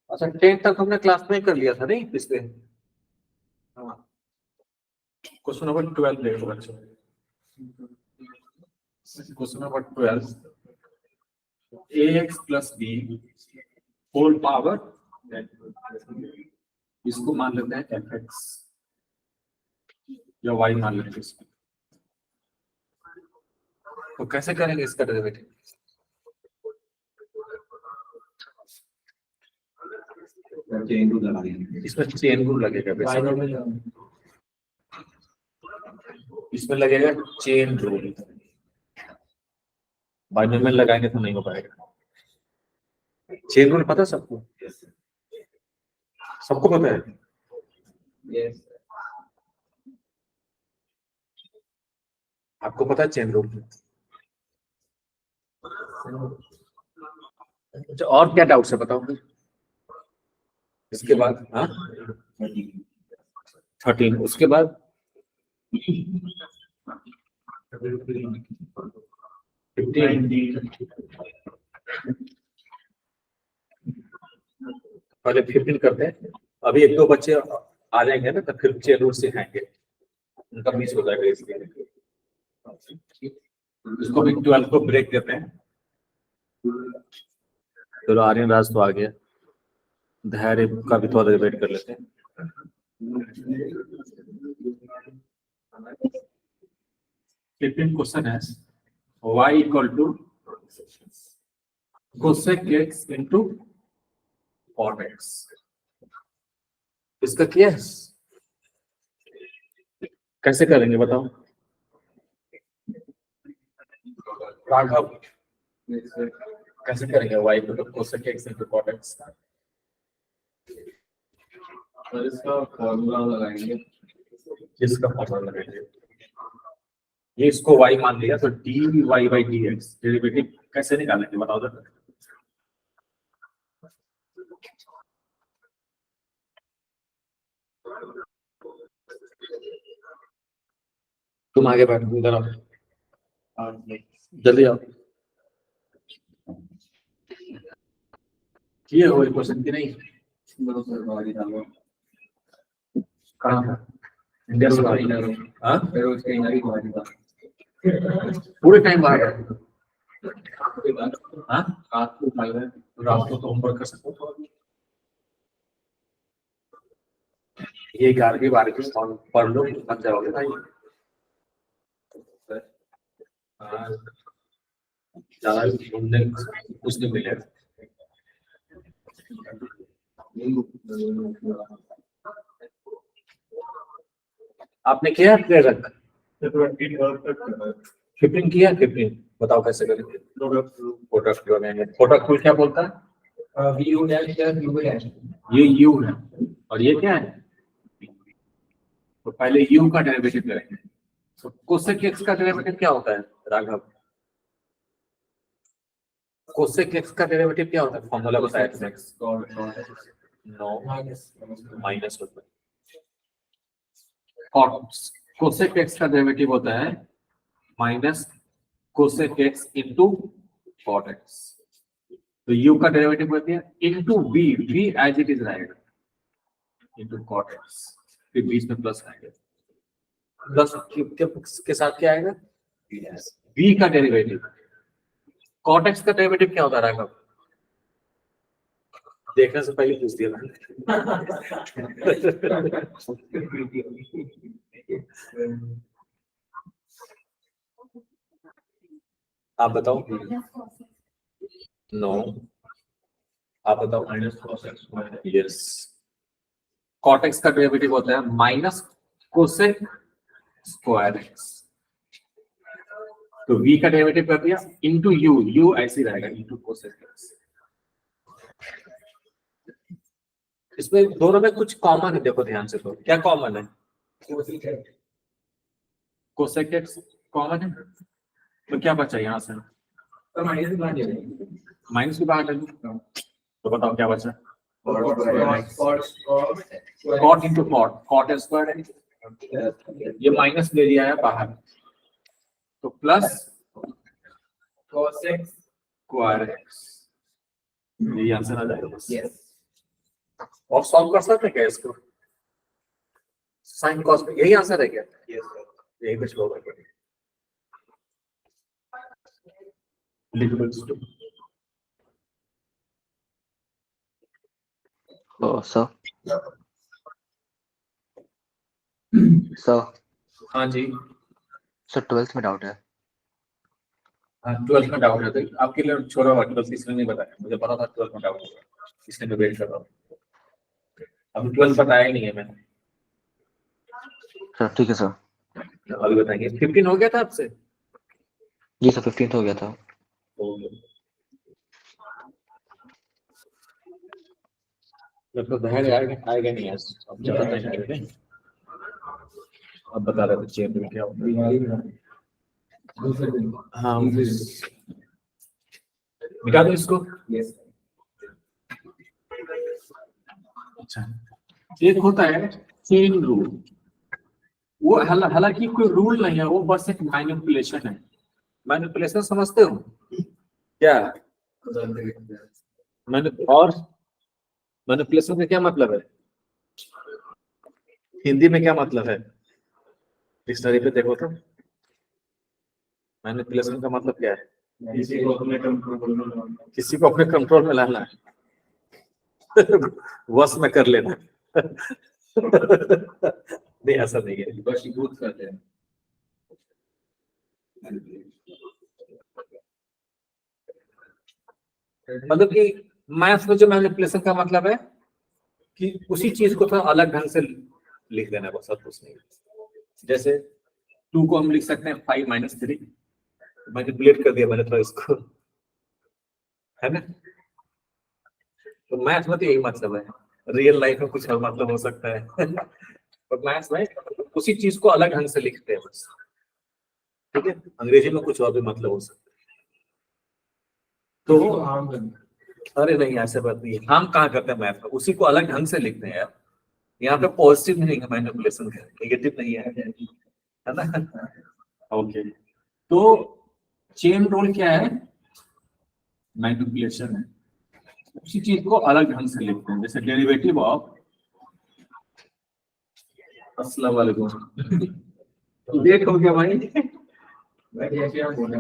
अच्छा 10 तक हमने क्लास में कर लिया था नहीं पिछले। हाँ क्वेश्चन नंबर 12 देखो बच्चों। Question number 12 ax plus b whole power, इसको मान लेते हैं fx या y मान लेते हैं इसको। तो कैसे करेंगे इसका डेरिवेटिव? चेन रूल लगा देंगे। इसमें चेन रूल लगेगा बेसिकली, इसमें लगेगा चेन रूल। बाइनोमियल लगाएंगे तो नहीं हो पाएगा। चेन रूल पता है सबको? सबको पता है? यस आपको पता है चेन रूल? अच्छा और क्या डाउट है बताओ। इसके बाद हाँ 13, उसके बाद 15, पहले 15 करते हैं। अभी एक दो बच्चे आ जाएंगे ना तो फिर चेन रूल सिखाएंगे, उनका मिस हो जाएगा इसलिए। इसको भी 12 को ब्रेक देते हैं। चलो आर्यन राज तो आ गया, धैर्य का भी थोड़ा वेट कर लेते हैं। क्वेश्चन है y equal to cosec x into cot x। इसका क्या है, कैसे करेंगे बताओ राघव? कैसे करेंगे y equal to cosec x into cot x? Sir इसका फॉर्मूला लगाएंगे। इसका फॉर्मूला लगाएंगे। ये इसको y मान लिया तो dy by dx डेरिवेटिव कैसे निकालेंगे बताओ जरा। तुम आगे बैठो, इधर आओ, जल्दी आओ। ये हो क्वेश्चन की नहीं? कहाँ था? इंडिया से बाहर। हाँ पूरे टाइम बाहर है। हाँ रात को तो होमवर्क कर सकते हो। ये 11वीं 12वीं पढ़ लो, बन जाओगे भाई। ज्यादा घूमने कुछ नहीं मिलेगा। आपने किया प्रेरक 15 किया? 15 बताओ कैसे करेंगे? प्रोडक्ट लगाएंगे। प्रोडक्ट रूल क्या बोलता है? ये u है और ये क्या है? तो पहले u का डेरिवेटिव करेंगे। तो कोसेक x का डेरिवेटिव क्या होता है राघव? कोसेक x का डेरिवेटिव क्या होता है? फॉर्मूला बताया था। नो माइनस होता है। कोसेक x का डेरिवेटिव होता है minus cosec x into cot x। तो u का डेरिवेटिव होती है into v, v as it is रहेगा इंटू कॉट x, फिर बीच में प्लस आएगा। प्लस के साथ क्या आएगा? v का डेरिवेटिव। कॉट x का डेरिवेटिव क्या होता है? देखने से पहले पूछ दिया आप बताओ। नो आप बताओ। यस कॉट x का डेरिवेटिव होता है माइनस कोसेक स्क्वायर x। तो v का डेरिवेटिव कर दिया इंटू u ऐसे रहेगा इंटू कोसेक x। इसमें दोनों में कुछ कॉमन है, देखो ध्यान से। तो क्या कॉमन है? कोसेक x कॉमन है। तो क्या बचा यहाँ से? माइनस की बाहर ले लो। तो बताओ क्या बचा? Cot into cot, cot square है। ये माइनस ले लिया है बाहर तो plus cos x, square x, ये आंसर आ जाएगा बस। yes, और सॉल्व कर सकते हैं क्या इसको? साइन कॉस में यही आंसर है क्या? yes, sir. यही कुछ होगा क्या? लिख दो इसको। Oh, sir, हाँ जी, sir, 12th में डाउट है। हाँ 12th में डाउट है तो आपके लिए छोड़ा हुआ 12th इसने नहीं बताया, मुझे पता था 12th में डाउट होगा, इसलिए मैं वेट कर रहा हूँ। अभी 12th बताया ही नहीं है मैंने। सर ठीक है सर। अभी बताएंगे। 15 हो गया था आपसे? जी सर 15th हो गया था। मतलब धैर्य आएगा नहीं आज, अब ज्यादा टाइम लगेगा। अब बता रहे थे चेयर में क्या होता है। हाँ मिटा दो इसको। Yes, अच्छा, एक होता है चेन रूल, वो हालांकि कोई रूल नहीं है, वो बस एक मैनिपुलेशन है। मैनिपुलेशन समझते हो क्या? और मैनिपुलेशन का क्या मतलब है? हिंदी में क्या मतलब है? डिक्शनरी पे देखो तो। मैनिपुलेशन का मतलब क्या है? किसी को अपने कंट्रोल में लाना। किसी को अपने कंट्रोल में लाना है। वश में कर लेना। नहीं ऐसा नहीं है, वशीभूत करते हैं। मतलब कि मैथ्स में जो मैनिपुलेशन का मतलब है कि उसी चीज को थोड़ा अलग ढंग से लिख देना है, बस और कुछ नहीं। जैसे 2 को हम लिख सकते हैं 5 - 3, मैनिपुलेट कर दिया मैंने थोड़ा इसको, है ना? तो मैथ्स में तो यही मतलब है, रियल लाइफ में कुछ और मतलब हो सकता है। और मैथ्स में उसी चीज को अलग ढंग से लिखते हैं बस, ठीक है? अंग्रेजी में कुछ और भी मतलब हो सकता है। तो अरे नहीं ऐसे बात नहीं है, हम कहाँ करते हैं मैथ में, उसी को अलग ढंग से लिखते हैं यार। यहाँ पे पॉजिटिव नहीं है मैनिपुलेशन का, नेगेटिव नहीं है ना? ओके, तो चेन रूल क्या है? मैनिपुलेशन है, उसी चीज को अलग ढंग से लिखते हैं। जैसे डेरिवेटिव ऑफ, अस्सलाम वालेकुम, लेट हो गया भाई। बढ़िया क्या बोला,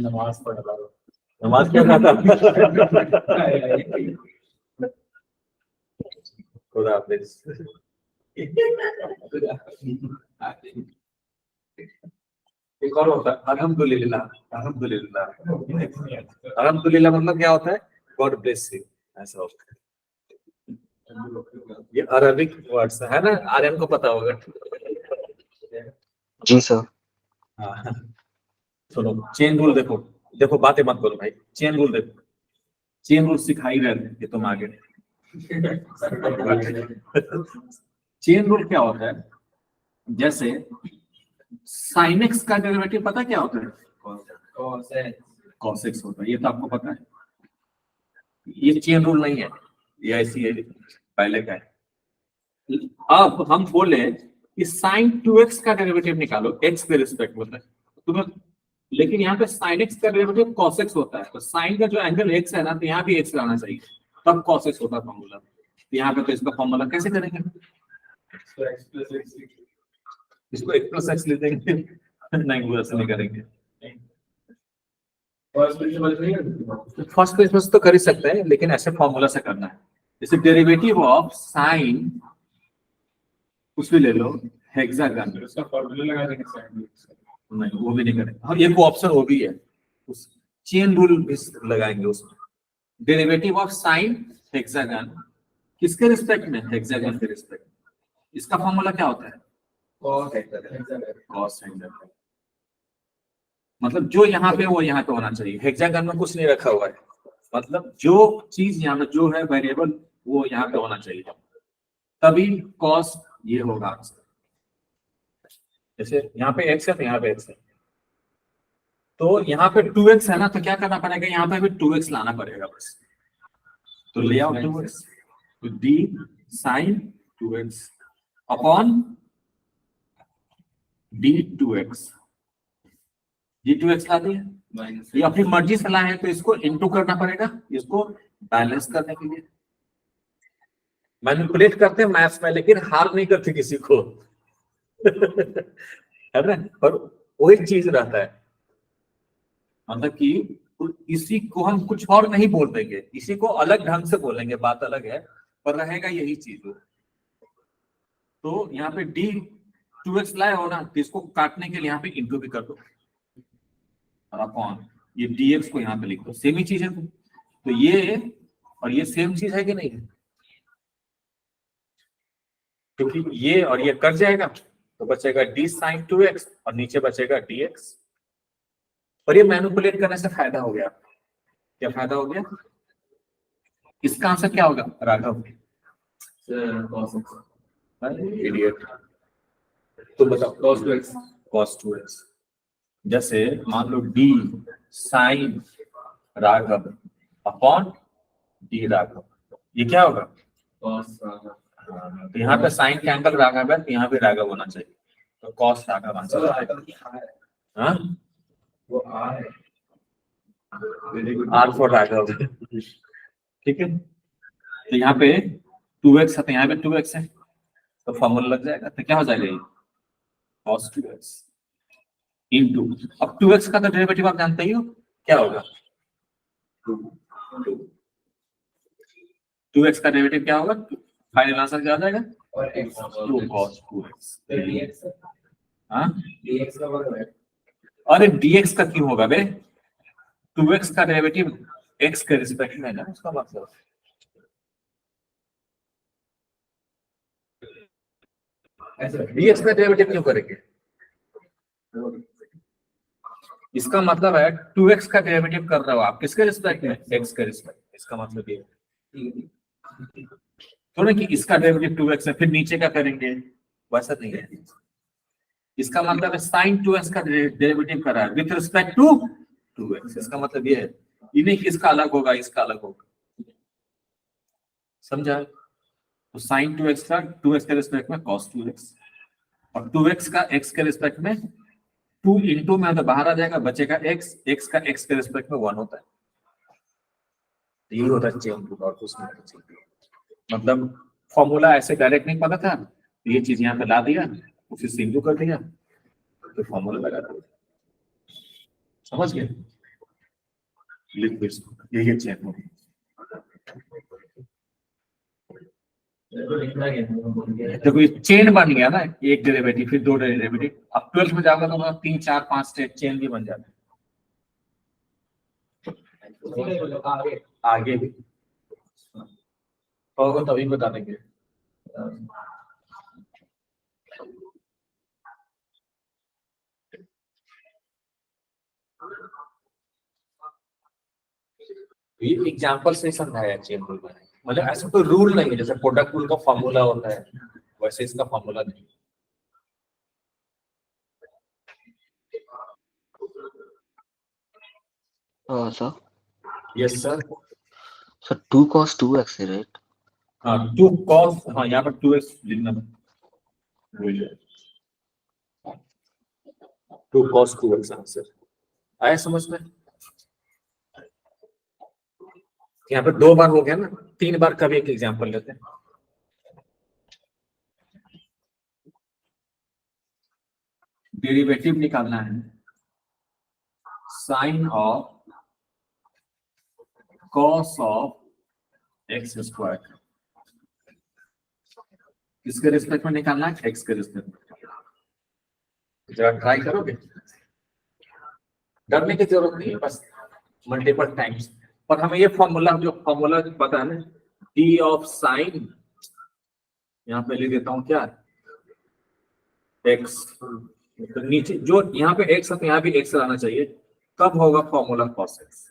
नमाज पढ़ रहा हूँ। नमाज क्या खाता? खुदा हाफिज। एक और होता है अल्हम्दुलिल्लाह। अल्हम्दुलिल्लाह मतलब क्या होता है? गॉड ब्लेस यू, ऐसा होता है। ये अरबिक वर्ड्स है ना, आर्यन को पता होगा। जी सर। हाँ सुनो, चेन रूल देखो, देखो बातें मत करो भाई, चेन रूल देखो, चेन रूल सिखाई रहे थे तुम आगे। चेन रूल क्या होता है? जैसे sin x का डेरिवेटिव पता क्या होता है? cos x, cos x होता है, ये तो आपको पता है। ये चेन रूल नहीं है, ये ऐसी है, पहले का है। अब हम बोले कि sin 2x का डेरिवेटिव निकालो x के रिस्पेक्ट में तुम्हें, लेकिन यहाँ पे sin x का डेरिवेटिव cos x होता है, तो sin का जो एंगल x है ना, तो यहाँ भी x लाना चाहिए, तब cos x होता है फॉर्मूला। यहाँ पे तो इसका फॉर्मूला कैसे करेंगे? so x plus x, इसको x प्लस x ले देंगे। नहीं वो ऐसे नहीं करेंगे। फर्स्ट प्रिंसिपल नहीं है। फर्स्ट प्रिंसिपल तो कर ही सकते हैं, लेकिन ऐसे फॉर्मूला से करना है। जैसे डेरिवेटिव ऑफ साइन, कुछ भी ले लो, हेक्सागन, उसका फॉर्मूला लगा देंगे साइन में। नहीं वो भी नहीं करेंगे। हाँ एक ऑप्शन वो भी है, उस चेन रूल भी लगाएंगे उसमें। डेरिवेटिव ऑफ साइन हेक्सागन किसके रिस्पेक्ट में? हेक्सागन के रिस्पेक्ट में। इसका फॉर्मूला क्या होता है? cos x, cos hexagon. मतलब जो यहाँ पे वो यहाँ पे होना चाहिए, हेक्सागन में कुछ नहीं रखा हुआ है, मतलब जो चीज यहाँ पे जो है वेरिएबल वो यहाँ पे होना चाहिए, तभी कॉस ये होगा आंसर। जैसे यहाँ पे x है तो यहाँ पे x है, तो यहाँ पे 2x है ना, तो क्या करना पड़ेगा? यहाँ पे भी 2x लाना पड़ेगा बस। तो ले आओ 2x, तो d sin 2x upon d 2x, ये 2x ला दिया, माइनस ये अपनी मर्जी से लाए हैं तो इसको इंटू करना पड़ेगा इसको बैलेंस करने के लिए। मैनिपुलेट करते हैं मैथ्स में लेकिन हार नहीं करते किसी को है ना, पर वही चीज रहता है, मतलब कि इसी को हम कुछ और नहीं बोल देंगे, इसी को अलग ढंग से बोलेंगे, बात अलग है, पर रहेगा यही चीज। तो यहाँ पे डी 2x लाए हो ना, तो इसको काटने के लिए यहाँ पे इंटू भी कर दो और अपॉन ये dx को यहाँ पे लिख दो, सेम ही चीज है। तो ये और ये सेम चीज है कि नहीं, क्योंकि ये और ये कट जाएगा तो बचेगा d sin 2x और नीचे बचेगा dx। और ये मैनिपुलेट करने से फायदा हो गया, क्या फायदा हो गया, इसका आंसर क्या होगा राघव? इडियट, तो बताओ cos 2x cos 2x। जैसे मान लो d sin Raghav upon d Raghav, ये क्या होगा? cos तो यहाँ पे साइन का एंगल राघव है तो यहाँ पे राघव होना चाहिए, तो cos राघव आंसर आएगा। हाँ वो r है, very good, R for Raghav, ठीक है। तो यहाँ पे 2x है तो यहाँ पे 2x है, तो फॉर्मूला लग जाएगा, तो क्या हो जाएगा ये cos 2x इंटू, अब 2x का तो डेरिवेटिव आप जानते ही हो क्या होगा, 2x का डेरिवेटिव क्या होगा, फाइनल आंसर क्या आ जाएगा और x 2 cos 2x। तो dx हाँ dx का वर्ग है, अरे dx का क्यों होगा बे, 2x का डेरिवेटिव x के रिस्पेक्ट में है ना, उसका मतलब ऐसे dx का डेरिवेटिव क्यों करेंगे, इसका मतलब है 2x का डेरिवेटिव कर रहे हो आप किसके रिस्पेक्ट में, x के रिस्पेक्ट, इसका मतलब ये थोड़ा कि इसका डेरिवेटिव 2x है फिर नीचे क्या करेंगे, वैसा नहीं है, इसका मतलब है sin 2x का डेरिवेटिव कर रहा है विथ रिस्पेक्ट टू 2x, इसका मतलब ये है, ये नहीं कि इसका अलग होगा इसका अलग होगा, समझा। तो sin 2x का 2x के रिस्पेक्ट में cos 2x और 2x का x के रिस्पेक्ट में 2 इंटू में तो बाहर आ जाएगा, बचेगा x, x का x के रिस्पेक्ट में 1 होता है, तो यही होता है चेन रूल। और कुछ नहीं, मतलब फॉर्मूला ऐसे डायरेक्ट नहीं पता था, तो ये चीज यहाँ पे ला दिया, उसे सिंपल कर दिया, तो फॉर्मूला लगा दिया, समझ गए, लिख दो इसको, यही चेन रूल। तो लिखना है बोल गया देखो ये चेन बन गया ना, एक डेरिवेटिव फिर 2 डेरिवेटिव, अब 12th में जाओगे तो 3 4 5 चेन भी बन जाते हैं, आगे आगे भी होगा तभी बता देंगे। ये एग्जांपल से समझाया चेन रूल में, मतलब ऐसा कोई रूल नहीं है, जैसे प्रोडक्ट रूल का फॉर्मूला होता है वैसे इसका फॉर्मूला नहीं। Sir yes sir, sir 2 cos 2x है राइट, हाँ 2 cos, हाँ यहाँ पर 2x लिखना भूल जाए, 2 cos 2x आंसर आया समझ में। यहाँ पे 2 बार हो गया ना, 3 बार का भी एक एग्जांपल लेते हैं। डेरिवेटिव निकालना है sine of cos of x square, किसके रिस्पेक्ट में निकालना है, एक्स के रिस्पेक्ट में। जरा ट्राई करोगे, डरने की जरूरत नहीं है, बस मल्टीपल टाइम्स। और हमें ये फॉर्मूला जो फॉर्मूला पता है ना, डी ऑफ साइन, यहाँ पे लिख देता हूँ क्या, एक्स, तो नीचे जो यहाँ पे एक्स है तो यहाँ भी एक्स रहना चाहिए, तब होगा फॉर्मूला कॉस एक्स।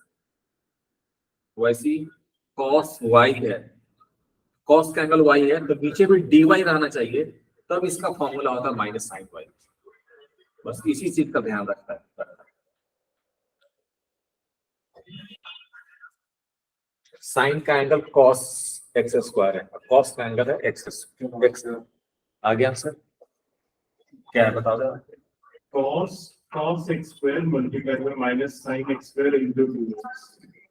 वैसी कॉस वाई है, कॉस का एंगल वाई है तो नीचे भी डी वाई रहना चाहिए, तब इसका फॉर्मूला होता है माइनस साइन वाई। बस इसी चीज का ध्यान रखता है। साइन का एंगल कॉस एक्स स्क्वायर है, कॉस का एंगल है एक्स आ गया सर, क्या है बताओ जरा। cos cos x square multiplied by minus sin x square into 2x.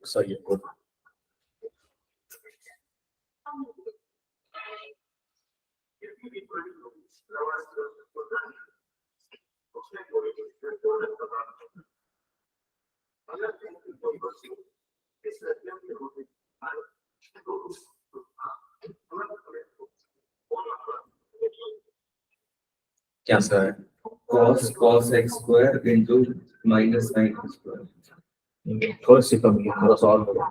सही है good. क्या सर है? cos x square into minus sin x square. थोड़ी सी कमी है, थोड़ा सा और करो.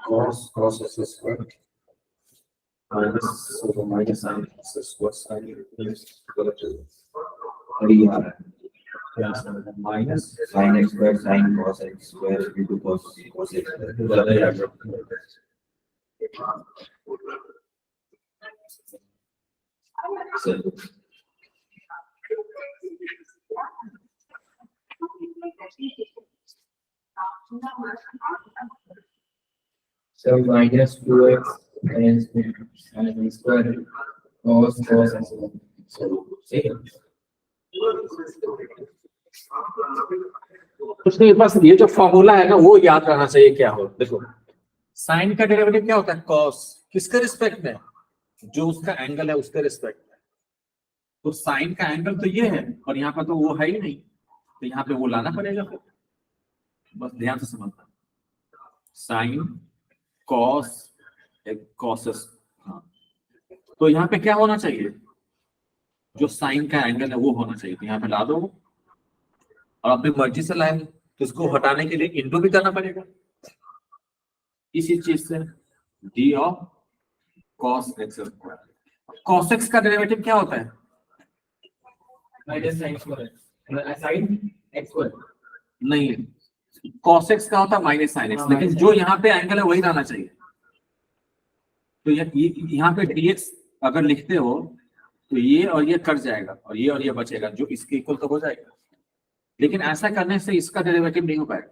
Cos x square minus sin x square sin और ये आ रहा है क्या सर है? Minus sin x square sin cos x square into cos x square. ज़्यादा याद रखो. So minus 2x and sin square cos x square. So same. कुछ नहीं, बस ये जो फॉर्मूला है ना वो याद रहना चाहिए. क्या हो देखो, साइन का डेरिवेटिव क्या होता है? कॉस. किसके रिस्पेक्ट में? जो उसका एंगल है उसके रिस्पेक्ट में. तो साइन का एंगल तो ये है और यहाँ पर तो वो है ही नहीं, तो यहाँ पे वो लाना पड़ेगा फिर. बस ध्यान से समझना. Sine cos कॉसस. हाँ, तो यहाँ पे क्या होना चाहिए? जो साइन का एंगल है वो होना चाहिए. तो यहाँ पे ला दो और अपनी मर्जी से लाएंगे, तो इसको हटाने के लिए इंटू भी करना पड़ेगा इसी चीज से. D of cos x square. Cos x का डेरिवेटिव क्या होता है? Minus sin square. Sin x square. नहीं, कॉस एक्स का होता है माइनस साइन एक्स, लेकिन जो यहाँ पे एंगल है वही रहना चाहिए. तो यहाँ पे dx अगर लिखते हो तो ये और ये कट जाएगा और ये बचेगा, जो इसके इक्वल तो हो जाएगा. लेकिन ऐसा करने से इसका डेरिवेटिव नहीं हो पाएगा.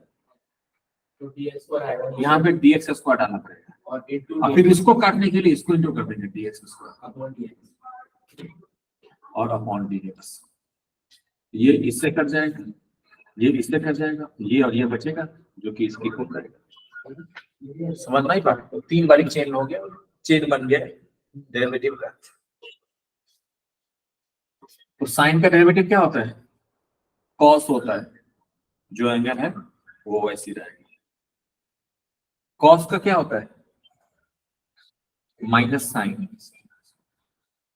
तो dx square आएगा. यहाँ पे dx स्क्वायर डालना पड़ेगा और into और फिर इसको काटने के लिए इसको इंटू कर देंगे dx स्क्वायर upon dx. और अपॉन dx. ये इससे कट जाएगा, ये इससे कट जाएगा, ये और ये बचेगा जो कि इसकी इक्वल करेगा. समझ नहीं पा रहे? 3 बारी चेन हो गया, चेन बन गया डेरिवेटिव का. तो साइन का डेरिवेटिव क्या होता है? कॉस होता है. जो एंगल है वो वैसी रहेगी. कॉस का क्या होता है? Minus sign.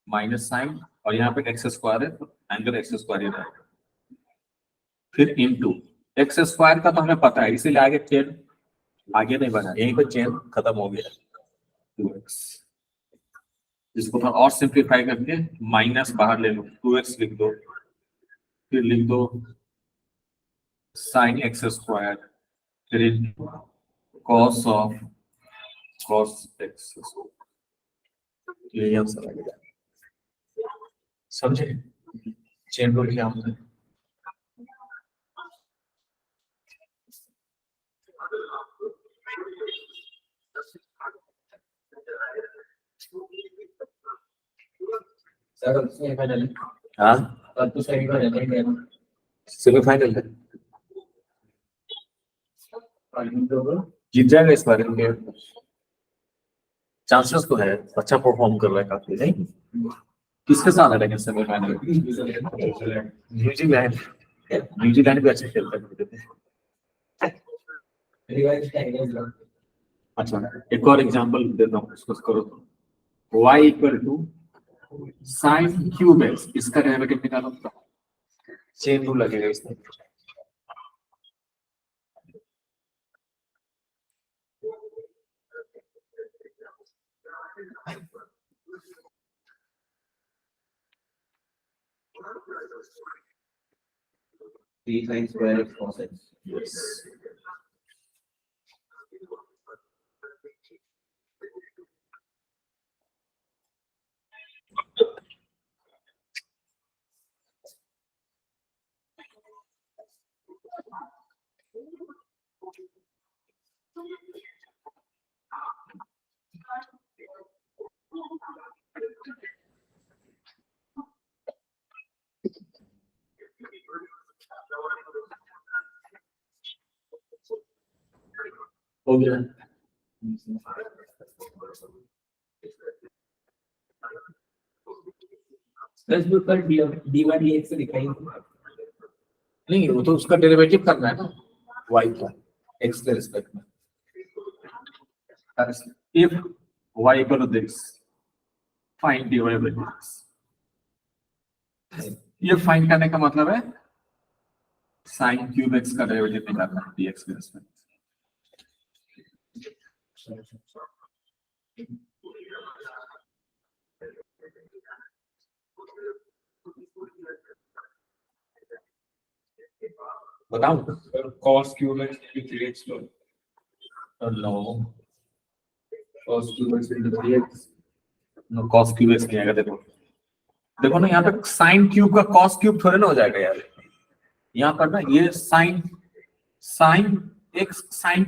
माइनस साइन और यहाँ पे एक्स स्क्वायर है तो एंगल एक्स स्क्वायर ही रहेगा. फिर इनटू एक्स स्क्वायर का तो हमें पता है, इसीलिए आगे चेन आगे नहीं बढ़ा, यहीं पे चेन खत्म हो गया. 2x. इसको थोड़ा और सिंप्लीफाई करके माइनस बाहर ले लो, 2x लिख दो, फिर लिख दो साइन एक्स स्क्वायर, फिर कॉस ऑफ कॉस एक्स. ये आंसर आ गया. समझे? चेन रूल क्या होता है? सर अब सेमीफाइनल है. हाँ, अब तो सेमीफाइनल है क्या? सेमीफाइनल है. जीत जाएगा इस बार में. चांसेस तो है, अच्छा परफॉर्म कर रहा है काफी. नहीं, किसके साथ है लेकिन सेमीफाइनल? न्यूजीलैंड. न्यूजीलैंड भी अच्छा खेलता है. रिवाइज करेंगे. अच्छा, एक और एग्जांपल देता हूँ, इसको करो तो. y equal to sine cube x, इसका डेरिवेटिव निकालो. चेन रूल लगेगा इसमें. Three sin square x cos x. Yes. हो गया। दस पर डी वाई डी एक्स से दिखाई नहीं, वो तो उसका डेरिवेटिव करना है ना y का x के रिस्पेक्ट में। If y equal to this find dy by dx। ये फाइंड करने का मतलब है sin क्यूब x का डेरिवेटिव निकालना है dx के रिस्पेक्ट। बताऊं? cos cube x with x लो no, cos cube x into 3x no cos cube x नहीं आएगा। देखो देखो ना, यहाँ पे sin क्यूब का cos क्यूब थोड़े ना हो जाएगा यार। यहाँ पर ना ये sin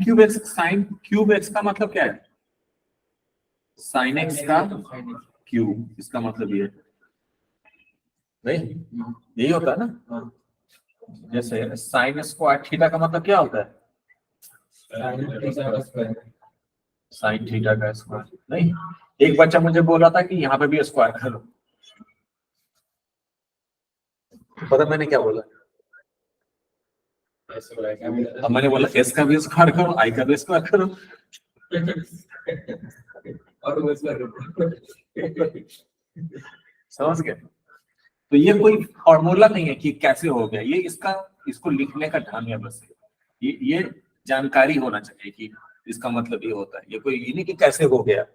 क्यूब x का मतलब क्या है? sin x का क्यूब, इसका मतलब ये नहीं, यही होता है ना। जैसे sin स्क्वायर थीटा का मतलब क्या होता है? sin थीटा का स्क्वायर। नहीं, एक बच्चा मुझे बोला था कि यहाँ पे भी स्क्वायर करो। पता मैंने क्या बोला? अब मैंने बोला s का भी स्क्वायर करो, i का भी स्क्वायर करो। और वो समझ गए? तो ये कोई फॉर्मूला नहीं है कि कैसे हो गया, ये इसको लिखने का ढंग है बस। ये जानकारी होना चाहिए कि इसका मतलब ये होता है। ये कोई ये नहीं कि कैसे हो गया,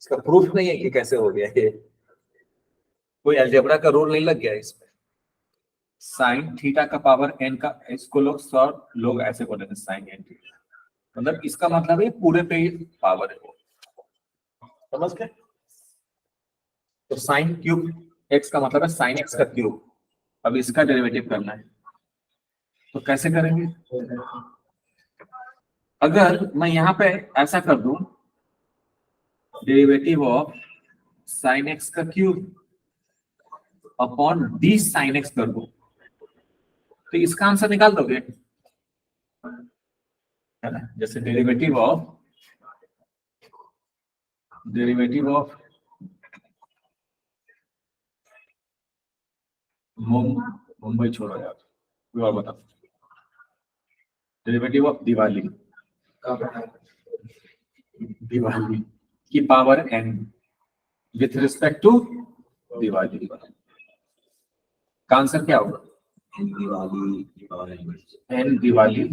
इसका प्रूफ नहीं है कि कैसे हो गया। ये कोई अलजेब्रा का रूल नहीं लग गया इसमें। साइन थीटा का पावर n का, इसको लोग ऐसे बोलेंगे साइन n थीटा, मतलब इसका मतलब है पूरे पे ही पावर है वो। समझ गए? तो साइन क्यूब x का मतलब है साइन x का क्यूब। अब इसका डेरिवेटिव करना है, तो कैसे करेंगे? अगर मैं यहाँ पे ऐसा कर दूं, डेरिवेटिव ऑफ साइन x का cube upon d sine x कर दूं, तो इसका आंसर निकाल दोगे, है ना? जैसे डेरिवेटिव ऑफ मुंबई छोड़ो यार, कोई और बताओ। डेरिवेटिव ऑफ दिवाली की power n with respect to Diwali का आंसर क्या होगा? n दिवाली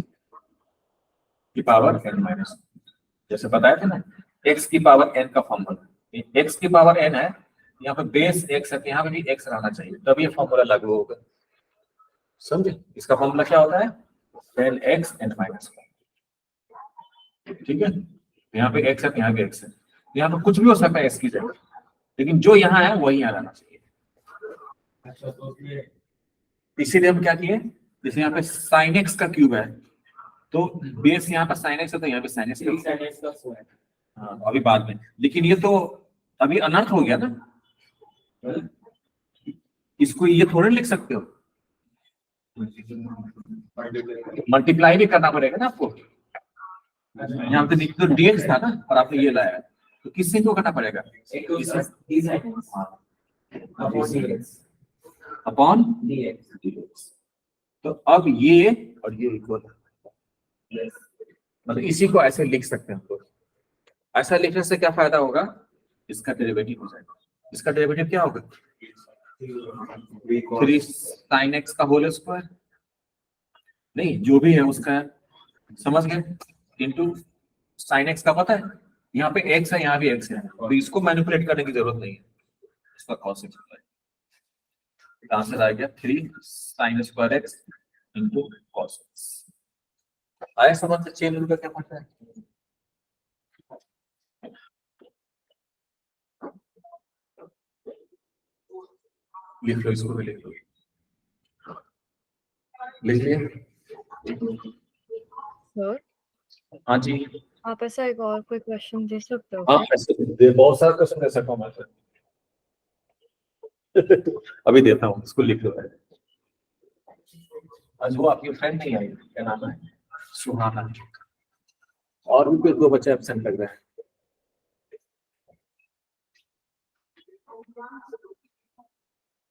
की पावर n माइनस, जैसे बताया था ना, x की पावर n का फॉर्मूला। x की पावर n है, यहाँ पे बेस x है, यहाँ पे भी x रहना चाहिए, तब ये फॉर्मूला लागू होगा। समझे? इसका फॉर्मूला क्या होता है? Del x n minus. ठीक है, यहाँ पे x है, यहाँ पे x है, यहाँ पे कुछ भी हो सकता है x की जगह, लेकिन जो यहाँ है वही यहाँ रहना चाहिए। इसीलिए हम क्या किए, जैसे यहाँ पे sin x का क्यूब है, तो बेस यहाँ पे sin x है, तो यहाँ पे sin x का। हाँ, अभी बाद में, लेकिन ये तो अभी अनर्थ हो गया ना, इसको ये थोड़े लिख सकते हो, मल्टीप्लाई भी करना पड़ेगा ना आपको। यहाँ पे तो dx था ना, और आपने ये लाया, तो किससे को करना पड़ेगा? Upon dx। तो अब ये और ये इक्वल, मतलब इसी को ऐसे लिख सकते हैं हम लोग। ऐसा लिखने से क्या फायदा होगा? इसका डेरिवेटिव हो जाएगा। इसका डेरिवेटिव क्या होगा? 3 sin x का होल स्क्वायर, नहीं जो भी है उसका, समझ गए, इनटू sin x का पता है, यहाँ पे x है, यहाँ भी x है, तो इसको मैनिपुलेट करने की जरूरत नहीं है, इसका cos x होता है। आंसर आ गया 3 sin square x into cos x। आया समझ से? चेन रूल का क्या मतलब है? लिख लो, इसको भी लिख लो, लिख लिया? सर, हाँ जी, आप ऐसा एक और कोई क्वेश्चन दे सकते हो हाँ क्या? ऐसे बहुत सारा क्वेश्चन दे सकता हूँ मैं तो। अभी देता हूँ, इसको लिख लो। आज वो आपकी फ्रेंड नहीं आई, क्या नाम है? सुहाना। और भी कोई दो बच्चे एब्सेंट लग रहे हैं।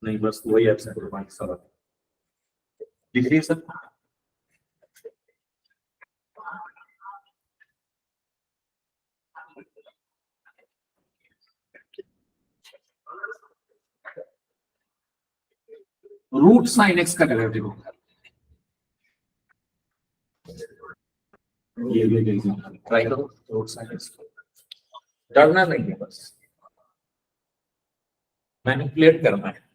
नहीं, बस वही एब्सेंट है, बाकी सब लिख रही है सर। रूट साइन एक्स का डेरिवेटिव होगा, ये भी एग्जांपल ट्राई करो। रूट साइन एक्स डरना नहीं है, बस मैनिपुलेट करना है।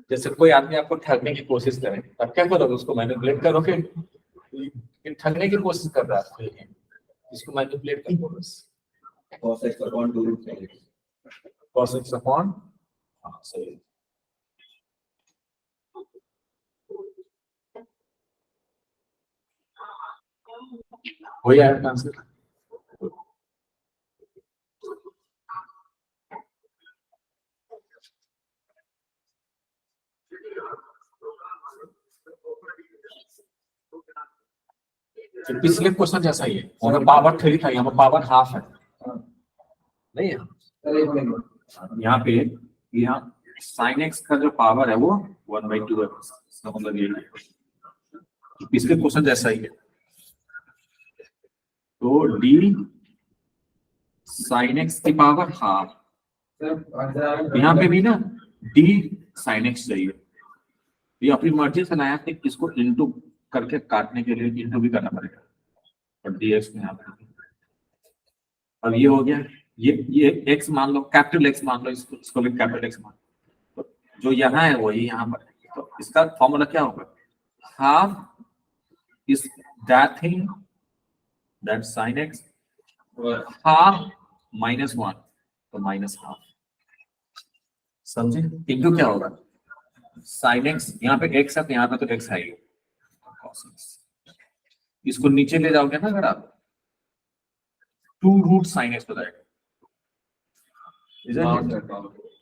जैसे कोई आदमी आपको ठगने की कोशिश करे, आप क्या करोगे? उसको मैनिपुलेट करोगे। लेकिन ठगने की कोशिश कर रहा है आपको, लेकिन इसको मैनिपुलेट करो बस। cos x upon 2 root sin x. cos x upon, हाँ सही है। हो जाएगा आंसर। तो पिछले क्वेश्चन जैसा ही है, वहां पे पावर 3 था, यहाँ पे पावर हाफ है। नहीं है यहाँ पे, यहाँ साइन एक्स का जो पावर है वो 1/2 है, इसका मतलब ये है पिछले क्वेश्चन जैसा ही है। तो डी साइन एक्स की पावर हाफ, यहाँ पे भी ना डी साइन एक्स चाहिए। ये अपनी मर्जी से लाया थे, इसको इंटू करके काटने के लिए इंटू भी करना पड़ेगा, और डी एक्स में यहाँ पे। अब ये हो गया, ये एक्स मान लो, कैपिटल एक्स मान लो, इसको भी कैपिटल एक्स मान लो। तो जो यहाँ है वही यहाँ पर, तो इसका फॉर्मूला क्या होगा? Half is that thing that sine x, half -1, तो माइनस हाफ। समझे? इंटू क्या होगा? साइन एक्स, यहाँ पे एक्स है तो यहाँ पे तो एक्स है ही, इसको नीचे ले जाओगे ना अगर आप, 2 रूट साइन एक्स हो जाएगा,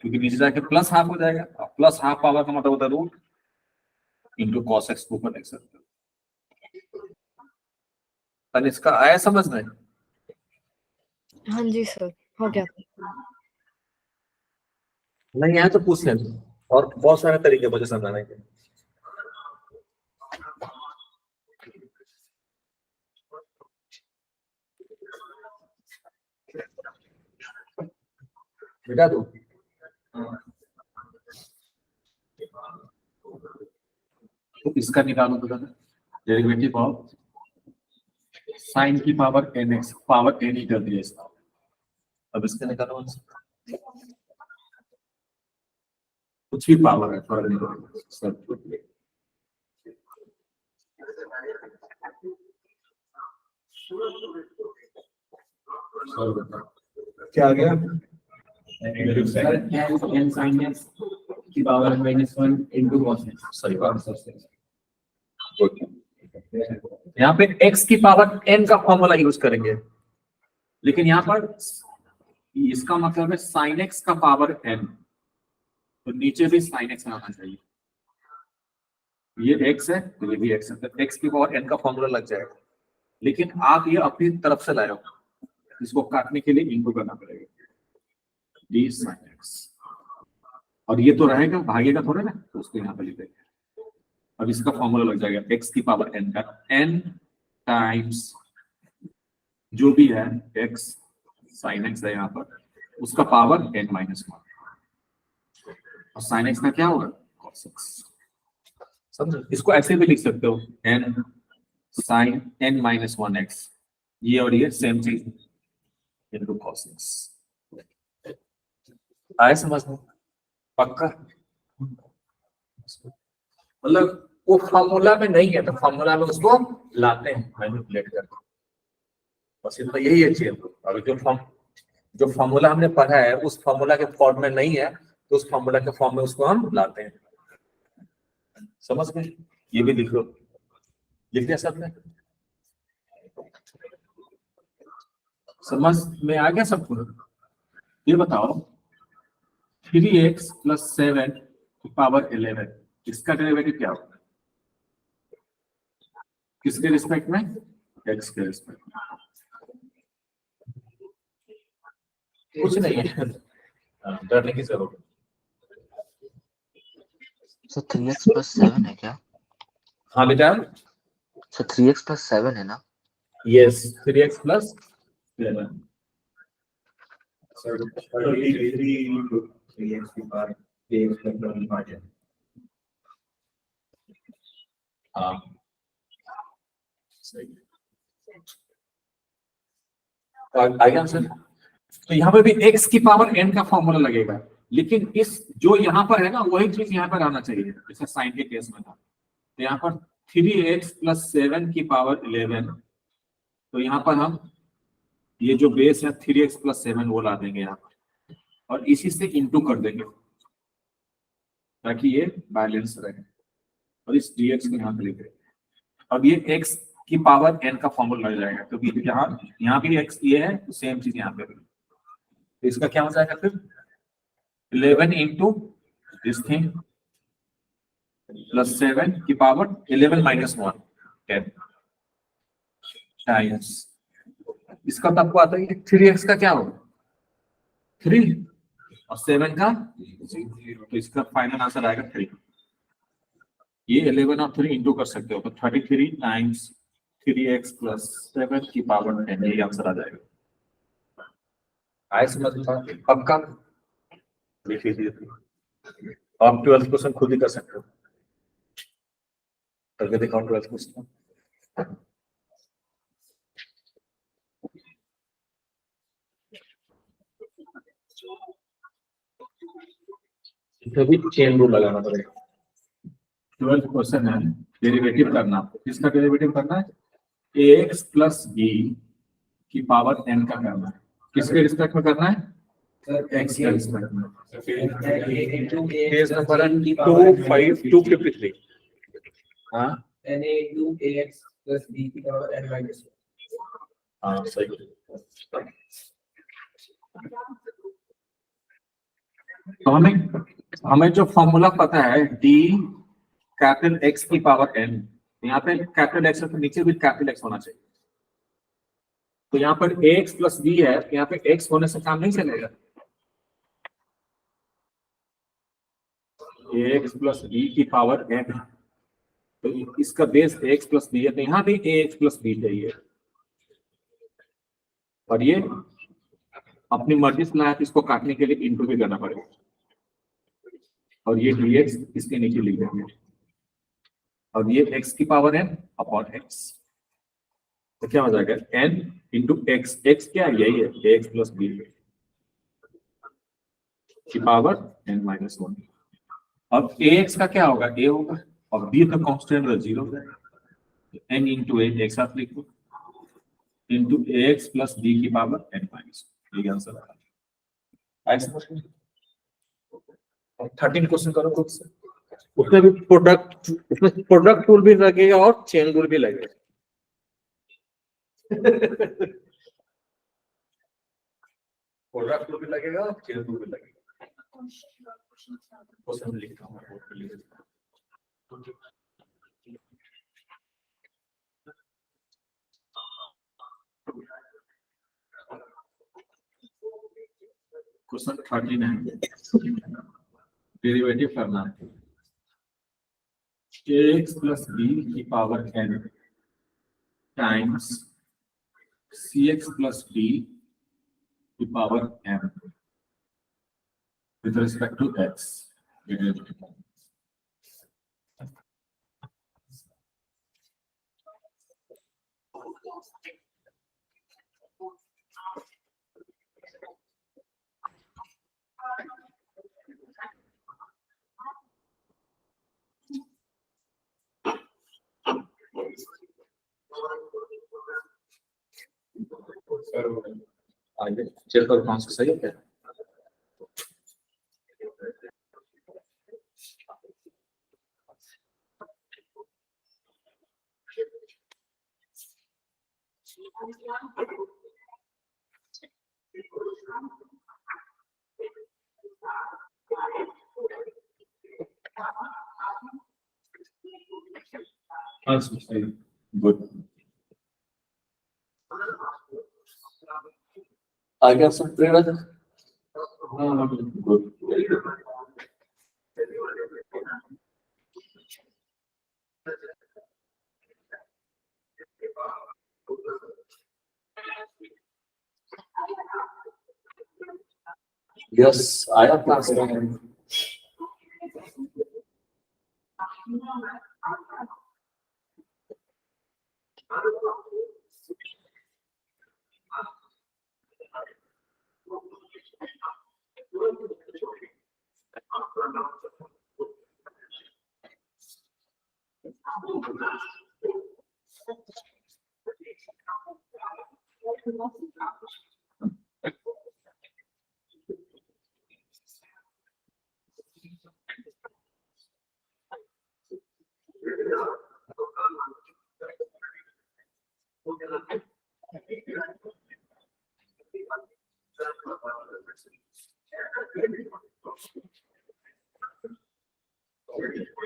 क्योंकि नीचे जाके प्लस हाफ हो जाएगा। प्लस हाफ पावर का मतलब होता है रूट इंटू कॉस एक्स को ऊपर लिख सकते हो। इसका आया समझ में? हाँ जी सर, हो गया। नहीं आया तो पूछ लेना, और बहुत सारे तरीके मुझे समझाने के। बेटा दो तो इसका निकालो तो डेरिवेटिव ऑफ साइन की power n x, power n ही कर दिया इसका। अब इसका निकालो कुछ भी पावर है, थोड़ा निकालो सब। क्या आ गया? n sin x की पावर -1 into cos x। सही बात। यहाँ पे x की पावर n का फॉर्मूला यूज करेंगे, लेकिन यहाँ पर इसका मतलब है sin x का पावर n, तो नीचे भी sin x आना चाहिए। ये x है तो ये भी x है, तो x की पावर n का फॉर्मूला लग जाएगा। लेकिन आप ये अपनी तरफ से लाए हो, इसको काटने के लिए इनटू करना पड़ेगा, d sin x, और ये तो रहेगा, भागेगा थोड़ा ना, तो उसको यहाँ पे लिख देंगे। अब इसका फॉर्मूला लग जाएगा x की पावर n का n टाइम्स जो भी है x sin x है यहाँ पर, उसका पावर n-1, और sin x का क्या होगा? cos x। समझो? इसको ऐसे भी लिख सकते हो, n sin n-1x, ये और ये सेम चीज इनटू cos x। आए समझ में? पक्का? मतलब वो फॉर्मूला में नहीं है तो फॉर्मूला में उसको लाते हैं मैनिपुलेट करके, बस इतना यही है चीज। अगर जो फॉर्मूला हमने पढ़ा है उस फॉर्मूला के फॉर्म में नहीं है, तो उस फॉर्मूला के फॉर्म में उसको हम लाते हैं। समझ में? ये भी लिख लो, लिख दिया सबने? समझ में आ गया सबको? ये बताओ 3x + 7 पावर 11, इसका डेरिवेटिव क्या होगा? किसके रिस्पेक्ट में? x के रिस्पेक्ट में। कुछ नहीं है, डरने की जरूरत नहीं। सर 3x plus 7 है क्या? हाँ बेटा, सर 3x plus 7 है ना? Yes 3x plus 11। So 33 into 3x की पावर kx plus 1 हाँ सही। आगे आंसर। तो यहाँ पे भी x की पावर n का फॉर्मूला लगेगा, लेकिन इस जो यहाँ पर है ना वही चीज यहाँ पर आना चाहिए, जैसे साइन के केस में था। तो यहाँ पर 3x plus 7 की पावर 11, तो यहाँ पर हम ये जो बेस है 3x plus 7 वो ला देंगे यहाँ पर, और इसी से इंटू कर देंगे ताकि ये बैलेंस रहे, और इस dx को यहाँ पे लिख देंगे। अब ये x की पावर n का फॉर्मूला लग जाएगा, क्योंकि यहाँ भी x ये है तो सेम चीज यहाँ पे भी। तो इसका क्या हो जाएगा फिर? 11 इंटू दिस थिंग प्लस 7 की पावर 11 माइनस 1 10 टाइम्स। इसका तो आपको आता है 3x का क्या होगा? 3 और 7 का 0, तो इसका फाइनल आंसर आएगा 3। ये 11 और 3 इंटू कर सकते हो, तो 33 टाइम्स 3x प्लस 7 की पावर 10, ये आंसर आ जाएगा। आए समझ में? पक्का लिख लीजिए, आप 12th क्वेश्चन खुद ही कर सकते हो, करके दिखाओ 12th क्वेश्चन। भी चेन रूल लगाना पड़ेगा। 12th क्वेश्चन है, डेरिवेटिव करना। किसका डेरिवेटिव करना है? ax प्लस b की पावर n का करना है। किसके रिस्पेक्ट में करना है? x के रिस्पेक्ट में। Page number 253। हाँ NA into AX plus B की पावर n minus 1। हाँ सही। तो हमें जो फॉर्मूला पता है d कैपिटल x की पावर n, यहाँ पे कैपिटल x है तो नीचे भी कैपिटल x होना चाहिए। तो यहाँ पर ax प्लस b है, तो यहाँ पे x होने से काम नहीं चलेगा। ax प्लस b की पावर n, तो इसका बेस ax प्लस b है, तो यहाँ भी ax प्लस b चाहिए, और ये अपनी मर्जी से लाया, तो इसको काटने के लिए इंटू भी करना पड़ेगा, और ये dx इसके नीचे लिख देंगे, और ये x की पावर n अपॉन x, तो क्या हो जाएगा n इंटू x। x क्या है? यही है ax प्लस b की पावर n माइनस 1। अब ax का क्या होगा? a होगा, और b तो कांस्टेंट है 0 है, n इंटू a एक साथ लिखो इंटू ax प्लस b की पावर n माइनस 1, ये आंसर आएगा। ऐसे समझ में? 13 क्वेश्चन करो खुद से, उसमें भी प्रोडक्ट टूल भी लगेगा और चेन रूल भी लगेगा। प्रोडक्ट टूल भी लगेगा और चेन रूल भी लगेगा। क्वेश्चन लिखता हूं बोर्ड पे लिख देता हूं। क्वेश्चन 13 है, डेरिवेटिव करना है ax प्लस b की power n times cx plus d की power m with respect to x। आगे चेक करो कौन सा सही है क्या? हाँ सही। गुड। आ गया सब प्रेरणा? हाँ गुड, वेरी गुड। यस, आया क्लास में।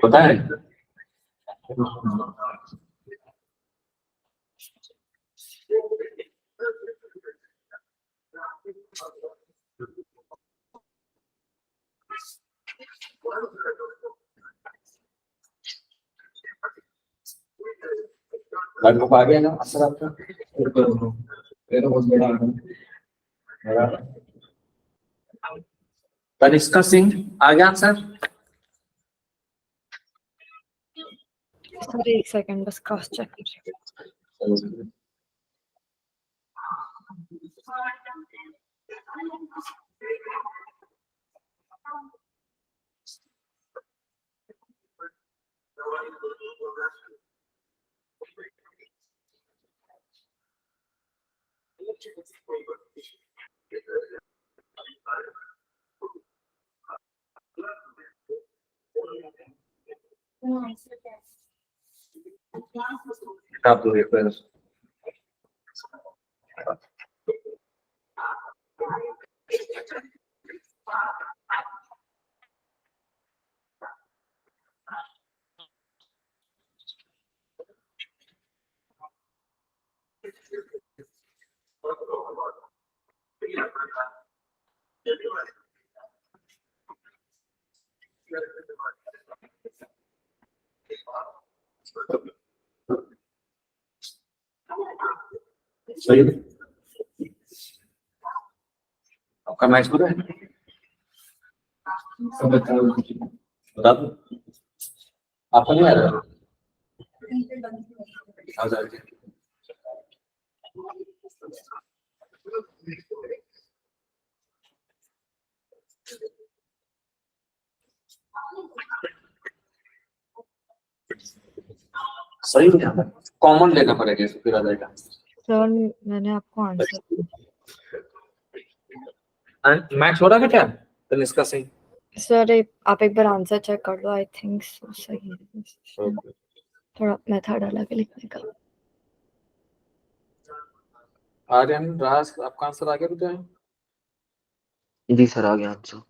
पता है लगभग आ गया ना असर आपका? मेरा बहुत बड़ा है। तनिष्का सिंह आ गया सर? सर एक सेकंड बस क्रॉस चेक कीजिए। किताब दो एक बार। सही है। आपका मैच पूरा है? सब बताओ। बता दो। आपको नहीं आ रहा? आ जाए। सही है, कॉमन लेना पड़ेगा इसको, फिर आ जाएगा। सर मैंने आपको आंसर मैच हो रहा है क्या तनिष्का सिंह? सर आप एक बार आंसर चेक कर लो। आई थिंक सही है। थोड़ा मेथड अलग है लिखने का। आर्यन राज आपका आंसर आ गया बताएं? जी सर आ गया आंसर।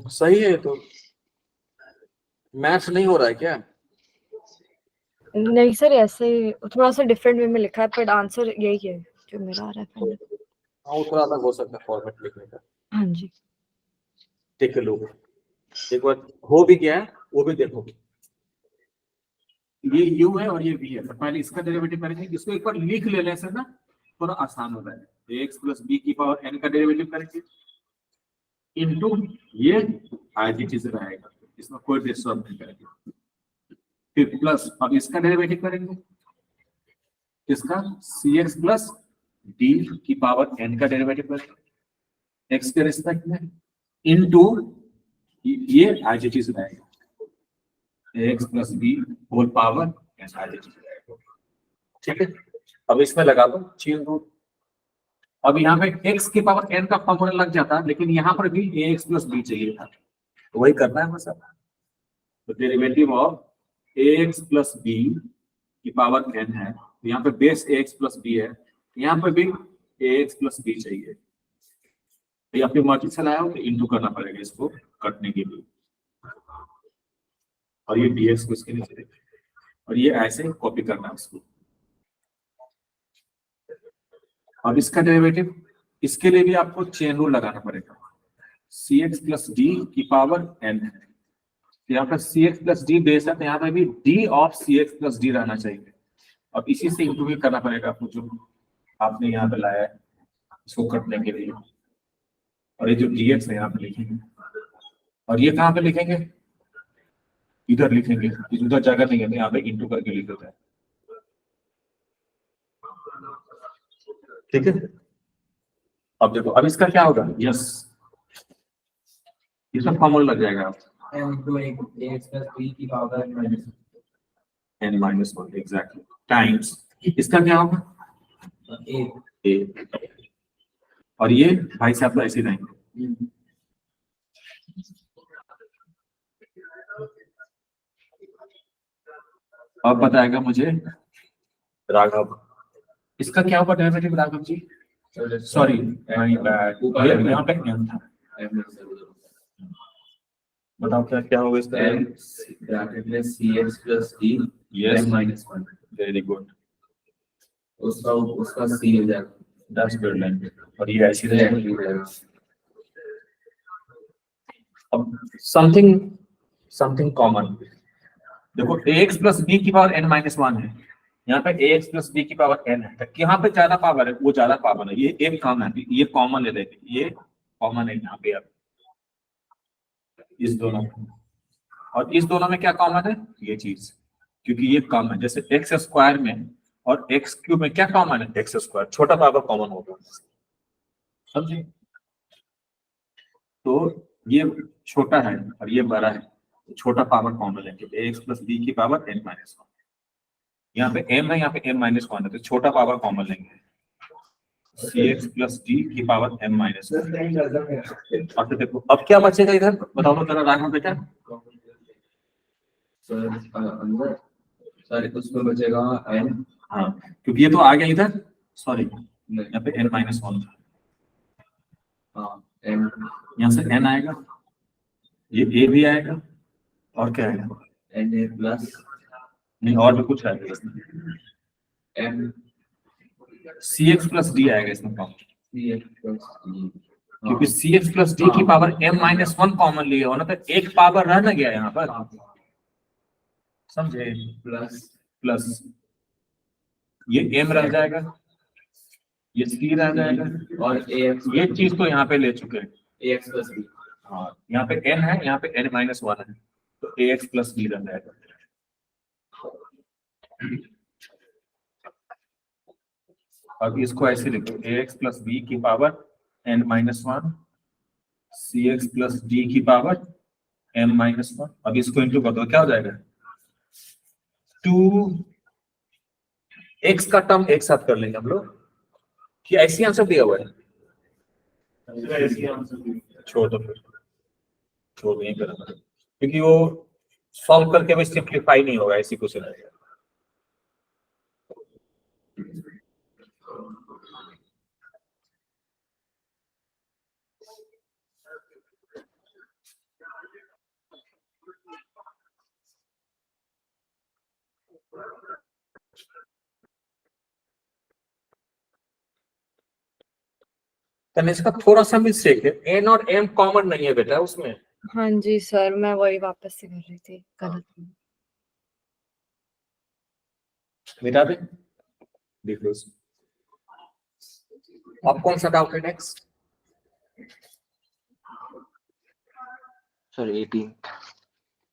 सही है। तो मैच नहीं हो रहा है क्या? नहीं सर ऐसे ही थोड़ा सा डिफरेंट वे में लिखा है पर आंसर यही है जो मेरा आ रहा है फाइनल। हाँ, वो थोड़ा अलग हो सकता है फॉर्मेट लिखने का। हाँ जी। Take a look. एक बार हो भी गया है वो भी देखो। ये u है और ये v है, तो पहले इसका डेरिवेटिव करेंगे। इसको एक बार लिख लेने से ना थोड़ा आसान हो जाएगा। x प्लस b की पावर n का डेरिवेटिव करेंगे इनटू ये एज इट इज रहेगा, इसमें कोई डिस्टर्ब नहीं करेंगे। फिर प्लस अब इसका डेरिवेटिव करेंगे, इसका cx प्लस d की पावर n का डेरिवेटिव करेंगे x के रिस्पेक्ट में इनटू ये एज इट इज रहेगा x plus b whole power n as it is रहेगा। ठीक है, अब इसमें लगा दो चेन रूट। अब यहाँ पे x की पावर n का फॉर्मूला लग जाता, लेकिन यहाँ पर भी ax प्लस b चाहिए था, तो वही करना है बस। अब तो derivative of ax plus b की पावर n है, तो यहाँ पे बेस ax प्लस b है, यहाँ पे भी ax प्लस b चाहिए। तो अपनी मर्जी से लाया हो तो इंटू करना पड़ेगा इसको कटने के लिए। और ये dx को इसके नीचे देखें और ये ऐसे कॉपी करना है इसको। अब इसका डेरिवेटिव, इसके लिए भी आपको चेन रूल लगाना पड़ेगा। cx प्लस डी की पावर n है, तो यहाँ पर cx प्लस डी बेस है, तो यहाँ पे भी d of cx plus D रहना चाहिए। अब इसी से इंटरव्यू करना पड़ेगा आपको, जो आपने यहाँ पे लाया है इसको कटने के लिए। और ये जो dx है यहाँ पे लिखेंगे, और ये कहाँ पे लिखेंगे, इधर लिखेंगे, इधर जगह नहीं है, यहाँ पे इंटू करके लिख देते हैं। ठीक है, अब देखो, अब इसका क्या होगा, यस इसमें फॉर्मूला लग जाएगा n into ax plus b की power minus n minus one exactly times, इसका क्या होगा a। a, और ये भाई साहब ऐसे रहेंगे। अब बताएगा मुझे राघव, इसका क्या होगा डेरिवेटिव राघव जी, सॉरी यहाँ पे n था, बताओ क्या क्या होगा इसका। n ब्रैकेट में cx plus d Yes. n minus one, very good, उसका उसका c हो जाएगा, दैट्स गुड लाइन, और ये ऐसी रहेगा। अब समथिंग कॉमन देखो, ax प्लस b की पावर n माइनस वन है, यहाँ पे ax प्लस b की पावर n है, तो यहाँ पे ज्यादा पावर है, वो ज्यादा पावर है, ये एक कम है, ये कॉमन ले लेंगे, ये कॉमन है यहाँ पे। अब इस दोनों में और इस दोनों में क्या कॉमन है, ये चीज, क्योंकि ये कम है, जैसे एक्स स्क्वायर में और एक्स क्यूब में क्या कॉमन है, एक्स स्क्वायर, छोटा पावर कॉमन होगा, समझे। तो ये छोटा है और ये बड़ा है, छोटा पावर कॉमन लेंगे, एक्स प्लस बी की पावर n माइनस वन, यहाँ पे m है, यहाँ पे m माइनस वन है, तो छोटा पावर कॉमन लेंगे, cx प्लस d की पावर m माइनस वन। और तो देखो अब क्या बचेगा इधर, बताओ तो जरा राघव बेटा। सर अंदर सर उसमें बचेगा n, हाँ, क्योंकि ये तो आ गया इधर, सॉरी नहीं, यहाँ पे n माइनस वन था, हाँ n यहाँ से n आएगा, ये a भी आएगा, और क्या आएगा, n a प्लस नहीं और भी कुछ आएगा इसमें, m cx प्लस d आएगा इसमें कॉमन, cx प्लस d, क्योंकि cx प्लस d की power m minus one common लिए हो ना, तो एक पावर रह ना गया यहाँ पर, समझे, प्लस प्लस ये m रह जाएगा, ये c रह जाएगा, और ax ये चीज तो यहाँ पे ले चुके हैं। ax प्लस b, हाँ, यहाँ पे n है, यहाँ पे n माइनस वन है, तो ax प्लस b रह जाएगा। अब इसको ऐसे लिखो, ax प्लस b की power n minus one, cx plus d की पावर m माइनस वन। अब इसको इंटू कर दो, क्या हो जाएगा, 2x का टर्म एक साथ कर लेंगे हम लोग, कि ऐसी आंसर दिया हुआ है, छोड़ दो फिर, छोड़ नहीं करना, क्योंकि वो सॉल्व करके भी सिंप्लीफाई नहीं होगा, ऐसी कुछ नहीं। इसका थोड़ा सा मिस्टेक है, n और m कॉमन नहीं है बेटा उसमें, हाँ जी सर, मैं वही वापस से कर रही थी, गलत। मिटा दे, देख लो इसमें। अब कौन सा डाउट है नेक्स्ट, सर 18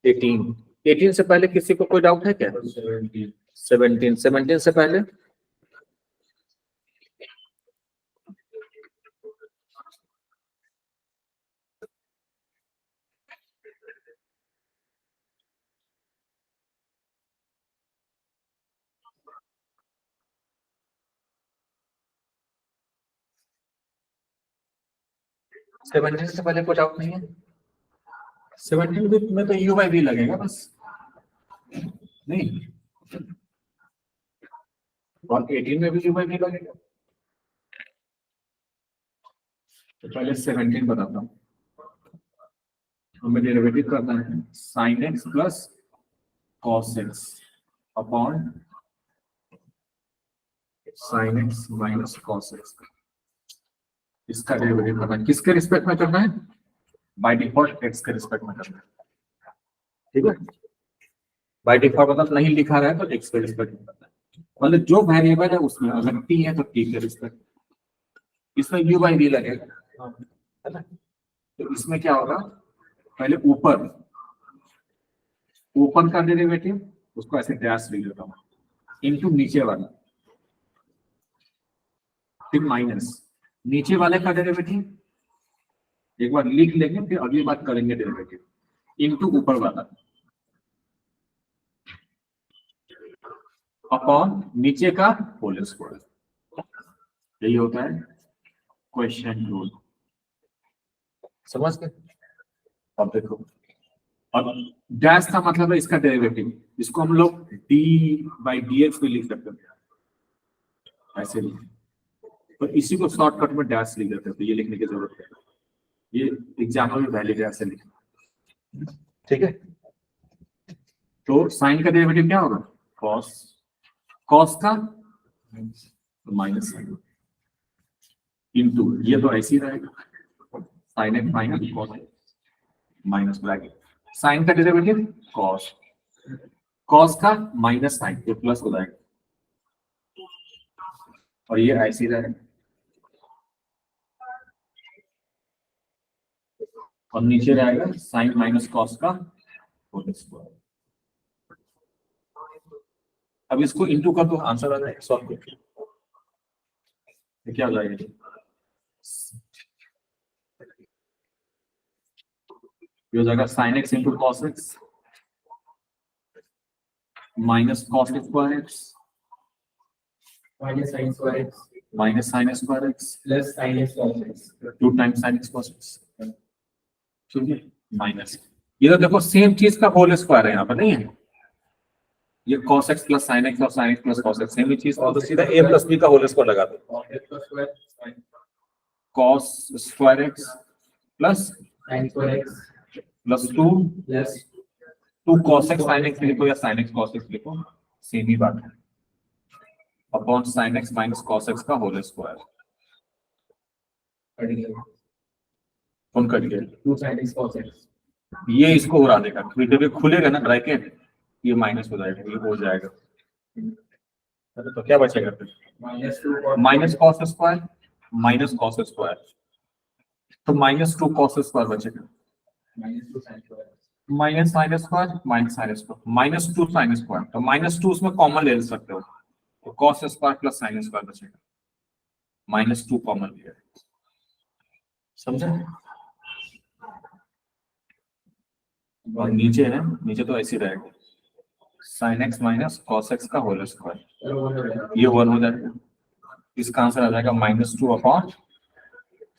18 से पहले किसी को कोई डाउट है क्या, 17 से पहले, सेवनटीन से पहले कोई डाउट नहीं है, 17 में तो यू बाई वी लगेगा बस, नहीं, और 18 में भी यू बाई वी लगेगा। तो पहले 17 बताता हूँ, हमें डेरिवेटिव करना है sin x plus cos x upon sin x minus cos x। इसका डेरिवेटिव करना है, किसके रिस्पेक्ट में करना है? बाय डिफॉल्ट x के रिस्पेक्ट में करना है, ठीक है। बाय डिफॉल्ट मतलब नहीं लिखा रहा है तो x के रिस्पेक्ट में करना है, मतलब जो वेरिएबल है उसमें अगर t है तो t के रिस्पेक्ट, इसमें u बाई v लगेगा, है ना। तो इसमें क्या होगा, पहले ऊपर का डेरिवेटिव उसको ऐसे डैश लिख देता हूँ, इनटू नीचे वाला, फिर माइनस नीचे वाले का डेरिवेटिव एक बार लिख लेंगे, फिर अगली बात करेंगे डेरिवेटिव, इनटू ऊपर वाला अपॉन नीचे का होल स्क्वायर। यही होता है क्वेश्चन रूल, समझ गए। अब देखो, अब डैश का मतलब है इसका डेरिवेटिव, इसको हम लोग d बाई डी एक्स में लिख सकते हैं, ऐसे लिख, तो इसी को शॉर्टकट में डैश लिख देते हैं, तो ये लिखने की जरूरत है, ये एग्जाम में वैलिड है, ऐसे लिखना, ठीक है। तो साइन का डेरिवेटिव क्या होगा, कॉस का माइनस साइन इनटू, ये तो ऐसे ही रहेगा, sine x minus cos minus bracket, sine का डेरिवेटिव कॉस का माइनस साइन, तो प्लस हो जाएगा, और ये ऐसे ही रहेगा, और नीचे रहेगा साइन माइनस कॉस का होल स्क्वायर। अब इसको इंटू कर दो, आंसर आ जाएगा, सॉल्व करके क्या हो जाएगा, ये हो जाएगा sine x into cos x minus cos square x minus sin square x minus sine square x plus sin x cos x. 2 times sine x cos x, ठीक है, माइनस, ये तो देखो सेम चीज का होल स्क्वायर है, यहाँ पर नहीं है, ये cos x plus sin x और sin x plus cos x same ही चीज, और तो सीधा a प्लस b का होल स्क्वायर लगा दो, Cos x plus square sin cos square x plus square x plus 2 plus 2 cos x sin x लिखो या sin x cos x लिखो, सेम ही बात है, upon sin x minus cos x का whole square, कौन cut गया, 2 sin x cos x. ये इसको उड़ा देगा, क्योंकि जब ये खुलेगा ना ब्रैकेट, ये माइनस हो जाएगा, ये हो जाएगा, तो क्या बचेगा फिर, Minus 2 cos minus cos square minus cos square, तो माइनस 2 कॉस स्क्वायर बचेगा, minus 2 sin square x. Minus sine square minus sine square minus 2 sine square, तो माइनस 2 उसमें कॉमन ले सकते हो, तो cos square plus sine square बचेगा, minus 2 common लिया, समझे। और नीचे है, नीचे तो ऐसे ही रहेगा, sine x minus cos x का होल स्क्वायर, ये 1 हो जाएगा, इसका आंसर आ जाएगा -2 upon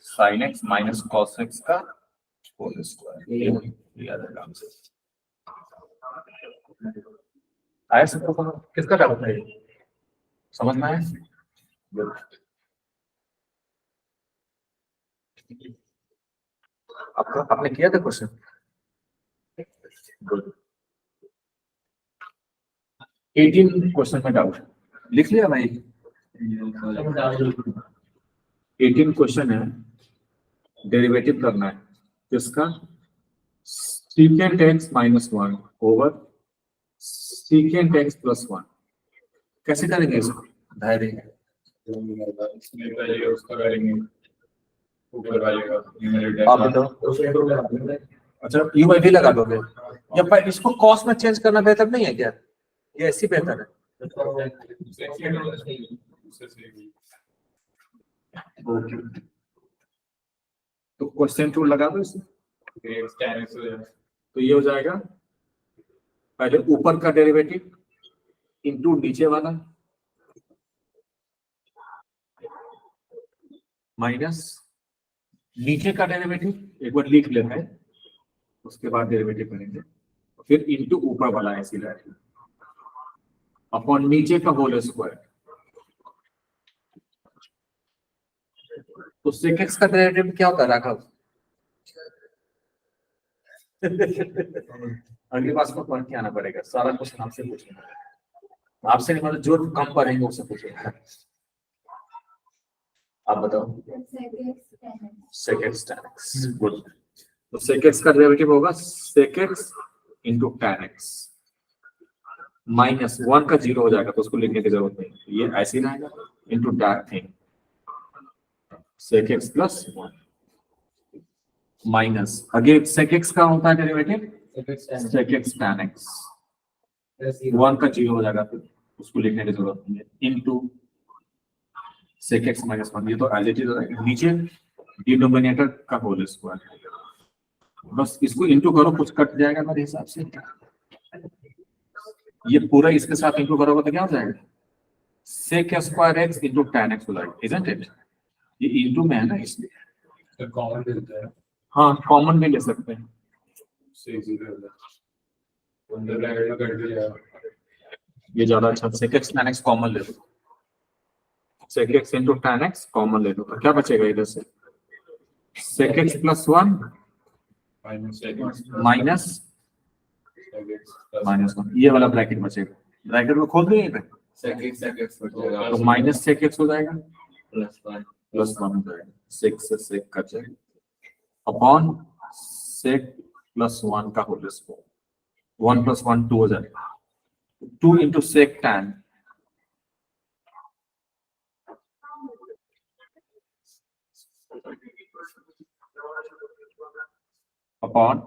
sine x minus cos x का होल स्क्वायर, ये आ जाएगा आंसर। आया सबको समझ, किसका डाउट है, समझ में आया? आपका आपने किया था क्वेश्चन, गुड। 18 क्वेश्चन में डाउट लिख लिया भाई, 18 क्वेश्चन है, डेरिवेटिव करना है किसका, secant x minus 1 over secant x plus 1, कैसे करेंगे इसको, धैर्य इसमें पहले उसका करेंगे, ऊपर वाले का न्यूमरेटर आप बताओ, अच्छा यू बाई वी लगा दोगे, या पर इसको कॉस में चेंज करना बेहतर नहीं है क्या, ये ऐसी बेहतर है, ओके। तो क्वेश्चन 2 लगा दो इसे, तो ये हो जाएगा पहले ऊपर का डेरिवेटिव इनटू नीचे वाला माइनस नीचे का डेरिवेटिव, एक बार लिख लेते हैं उसके बाद डेरिवेटिव करेंगे, फिर इनटू ऊपर वाला ऐसी रहेगा अपॉन नीचे का होल स्क्वायर, तो sec x का डेरिवेटिव क्या होता है राघव अगली बार को पढ़ के आना पड़ेगा, सारा क्वेश्चन आपसे पूछेंगे, आपसे नहीं मतलब जो कम पढ़ेंगे उससे पूछेंगे। आप बताओ। sec x tan x, good. तो sec x का डेरिवेटिव होगा sec x into tan x, minus 1 का 0 हो जाएगा तो उसको लिखने की जरूरत नहीं, ये ऐसे ही रहेगा, into that thing sec x plus 1 minus again sec x का होता है derivative sec x tan x, 1 का 0 हो जाएगा तो उसको लिखने की जरूरत नहीं है, इनटू sec x माइनस 1, ये तो एज इट इज रहेगा, नीचे डिनोमिनेटर का होल स्क्वायर, बस इसको इनटू करो, कुछ कट जाएगा मेरे हिसाब से, ये पूरा इसके साथ इनटू करोगे तो क्या हो जाएगा, sec square x into tan x हो जाएगा, इजंट इट, ये इनटू में है ना इसलिए कॉमन देता है हाँ कॉमन भी ले सकते हैं, से जीरो अंदर रहेगा कट भी जाएगा। ये ज्यादा अच्छा, sec x tan x common ले लो, sec x into tan x common ले लो तो क्या बचेगा इधर से, sec x plus 1 minus minus 1, ये वाला ब्रैकेट बचेगा, ब्रैकेट को खोल दिए पे sec x बचेगा तो माइनस sec x हो जाएगा प्लस 1 प्लस 1 हो जाएगा, 6 से sec कट जाएगा अपॉन sec प्लस 1 का होल स्क्वायर, 1 प्लस 1 2 हो जाएगा, 2 into sec tan upon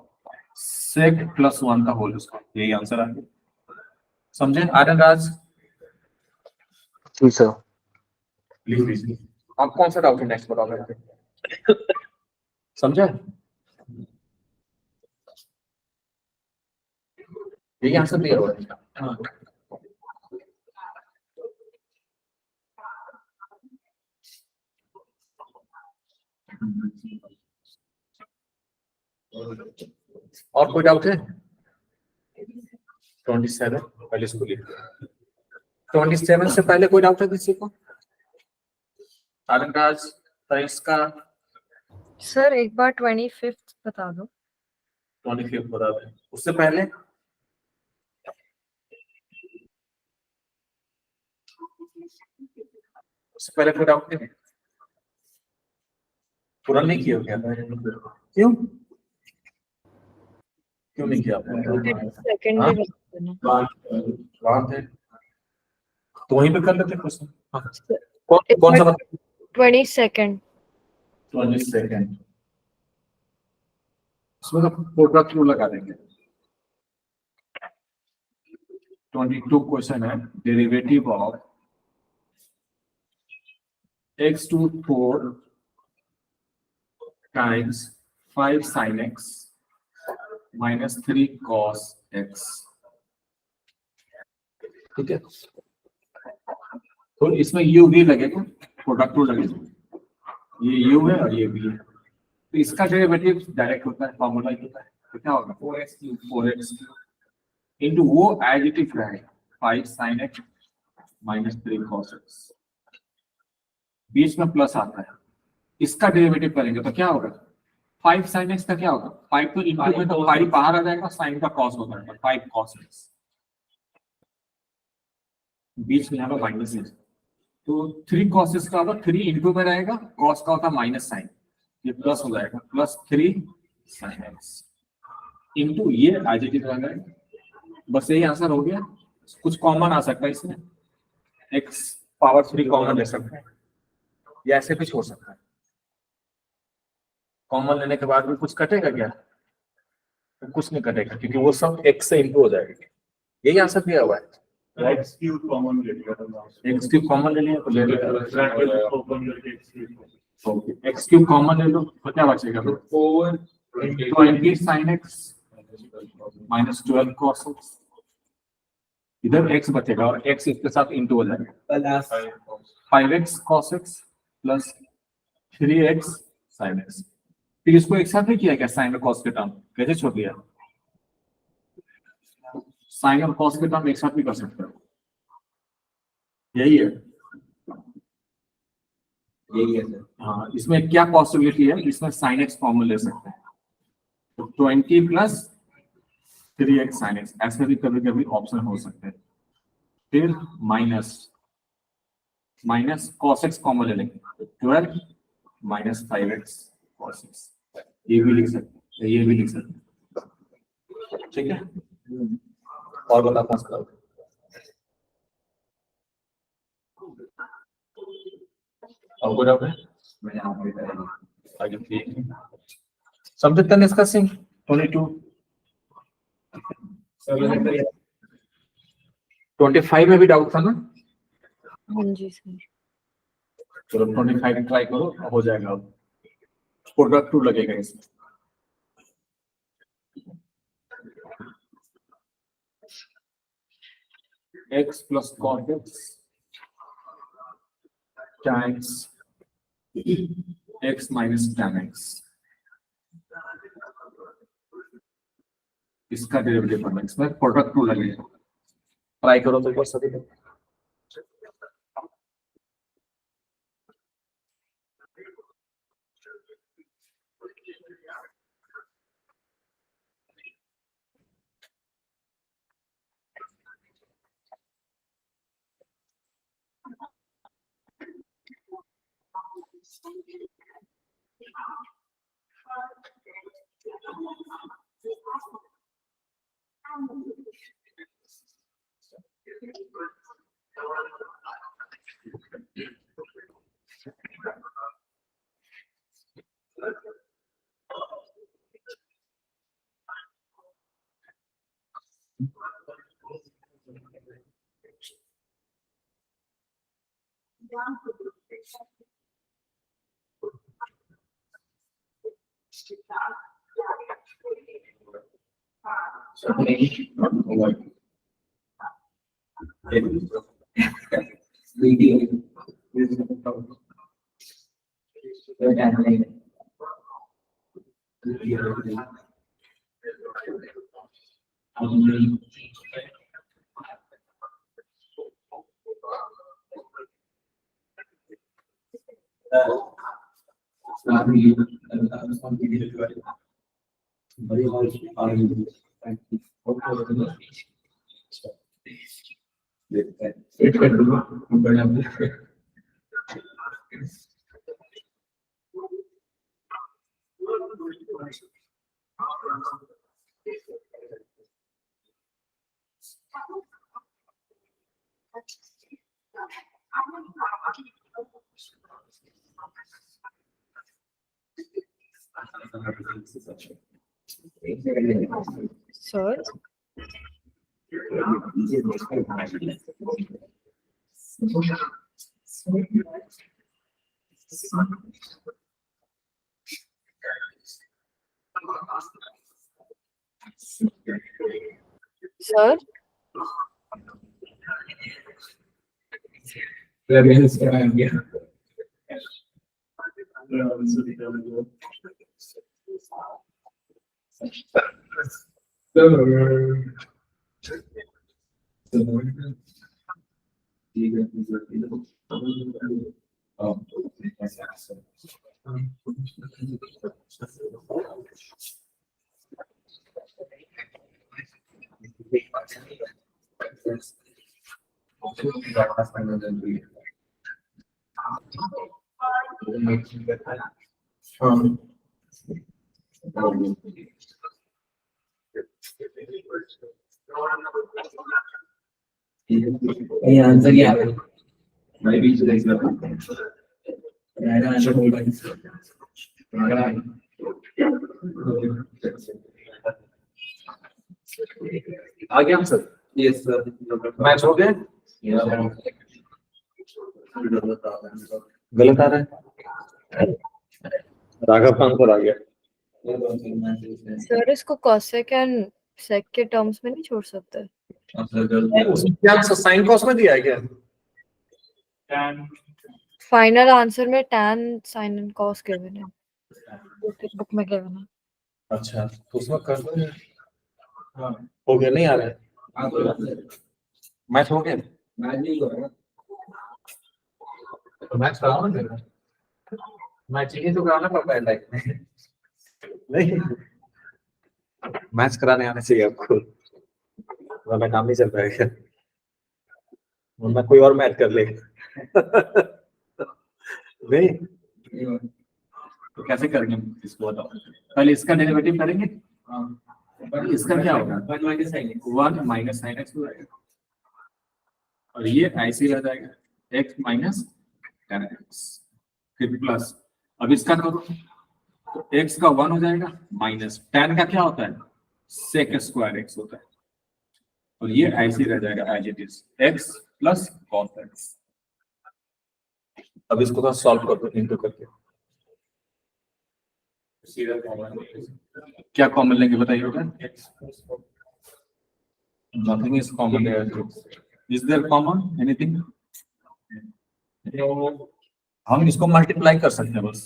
sec plus 1 का होल स्क्वायर, यही आंसर आ गया, समझे आनंद राज? जी सर। लिख लीजिए, आप कौन सा डाउट है नेक्स्ट बताओ मेरे को, समझे? यही आंसर दिया हुआ है। हाँ। और कोई डाउट है? 27 पहले इसको लिख, 27 से पहले कोई डाउट है किसी को? आनंद राज, साइंस का सर एक बार 25th बता दो। 25 बता दें, उससे पहले कोई डाउट नहीं, पूरा नहीं किया क्या? क्यों क्यों नहीं किया आपने? सेकंड हाँ? भी बता देना। बात है तो वहीं पे कर लेते क्वेश्चन। हाँ। कौन सा बता? 22nd 22 उसमें तो प्रोडक्ट रूल लगा देंगे। 22 क्वेश्चन है, derivative of x to 4 times 5 sin x minus 3 cos x, ठीक है? तो इसमें u v लगेगा, प्रोडक्ट रूल लगेगा, ये u है और ये v है, तो इसका डेरिवेटिव डायरेक्ट होता है, फॉर्मूला होता है, तो क्या होगा 4x इंटू वो एज इट इज रहेगा 5 sin x minus 3 cos x, बीच में प्लस आता है, इसका डेरिवेटिव करेंगे तो क्या होगा 5 sin x का क्या होगा 5 तो इंटू में तो 5 बाहर आ जाएगा, साइन का cos हो जाएगा 5 cos x, बीच में यहाँ पर माइनस है तो 3 cos x का होगा 3 इंटू में रहेगा, cos का होता माइनस साइन, ये प्लस हो जाएगा प्लस 3 sin x इंटू ये एज इट इज रह जाएगा, बस यही आंसर हो गया। कुछ कॉमन आ सकता है इसमें, x पावर 3 कॉमन ले सकते हैं या ऐसे कुछ हो सकता है, कॉमन लेने के बाद भी कुछ कटेगा क्या? तो कुछ नहीं कटेगा क्योंकि वो सब x से इंटू हो जाएगा, यही आंसर दिया हुआ है। x क्यूब कॉमन ले लिया था, x क्यूब कॉमन ले लिया तो ले लो, ब्रैकेट ओपन करके x cube okay x cube common ले लो तो क्या बचेगा फिर 20 sin x minus 12 cos x, इधर x बचेगा और x इसके साथ इंटू हो जाएगा 5x cos x plus 3x sin x, फिर इसको एक साथ नहीं किया क्या साइन और कॉस के टर्म, कैसे छोड़ दिया? साइन और कॉस के टर्म एक साथ भी कर सकते हो, यही है सर। हाँ, इसमें क्या पॉसिबिलिटी है, इसमें साइन एक्स कॉमन ले सकते हैं, तो 20 प्लस 3x sin x, ऐसे भी कभी कभी ऑप्शन हो सकते हैं। फिर माइनस cos x कॉमन ले लेंगे, 12 माइनस 5x cos x, ये भी लिख सकते हैं, ये भी लिख सकते हैं, ठीक है। और बता पास करो। और कोई डाउट है? आगे ठीक है। Subject and discussing 22, 25 में भी डाउट था ना? हाँ जी सर। चलो 25 ट्राई करो, हो जाएगा। प्रोडक्ट 2 लगेगा इसमें। x plus cot x times x minus tan x, इसका डेरिवेटिव करना है, इसमें प्रोडक्ट 2 लगेगा। ट्राई करो तो बस सभी। सर सर ये आंसर क्या है? मैं भी इसे आंसर होगा आ गया आंसर? Yes sir. मैच हो गया? गलत आ रहा है। राघव का आंसर आ गया। सर इसको cosec एंड sec के टर्म्स में नहीं छोड़ सकते? क्या आंसर साइन कॉस में दिया है क्या? फाइनल आंसर में tan sin and cos given है, बुक में गिवन है। अच्छा तो उसमें कर दो। हो गया, नहीं आ रहा है। मैच हो गया? तो मैच कराओ ना फिर। मैच ही तो कराना पड़ता है लाइफ में। नहीं मैच कराने आने चाहिए आपको, वरना काम नहीं चल पाएगा, वरना कोई और मैच कर लेगा। नहीं तो कैसे करेंगे इसको बताओ। पहले इसका डेरिवेटिव करेंगे, इसका क्या होगा, 1 minus sin x. 1 minus sine x हो जाएगा, और ये ऐसे ही रह जाएगा, x माइनस tan x, फिर प्लस, अब इसका करो तो x का 1 हो जाएगा, माइनस tan का क्या होता है, sec स्क्वायर x होता है, और ये ऐसे ही रह जाएगा as it is, x plus cos x। अब इसको तो सॉल्व कर दो इनटू करके, सीधा कॉमन क्या कॉमन लेंगे बताइए बेटा। x Nothing is common there. Is there common anything? हम इसको मल्टीप्लाई कर सकते हैं बस,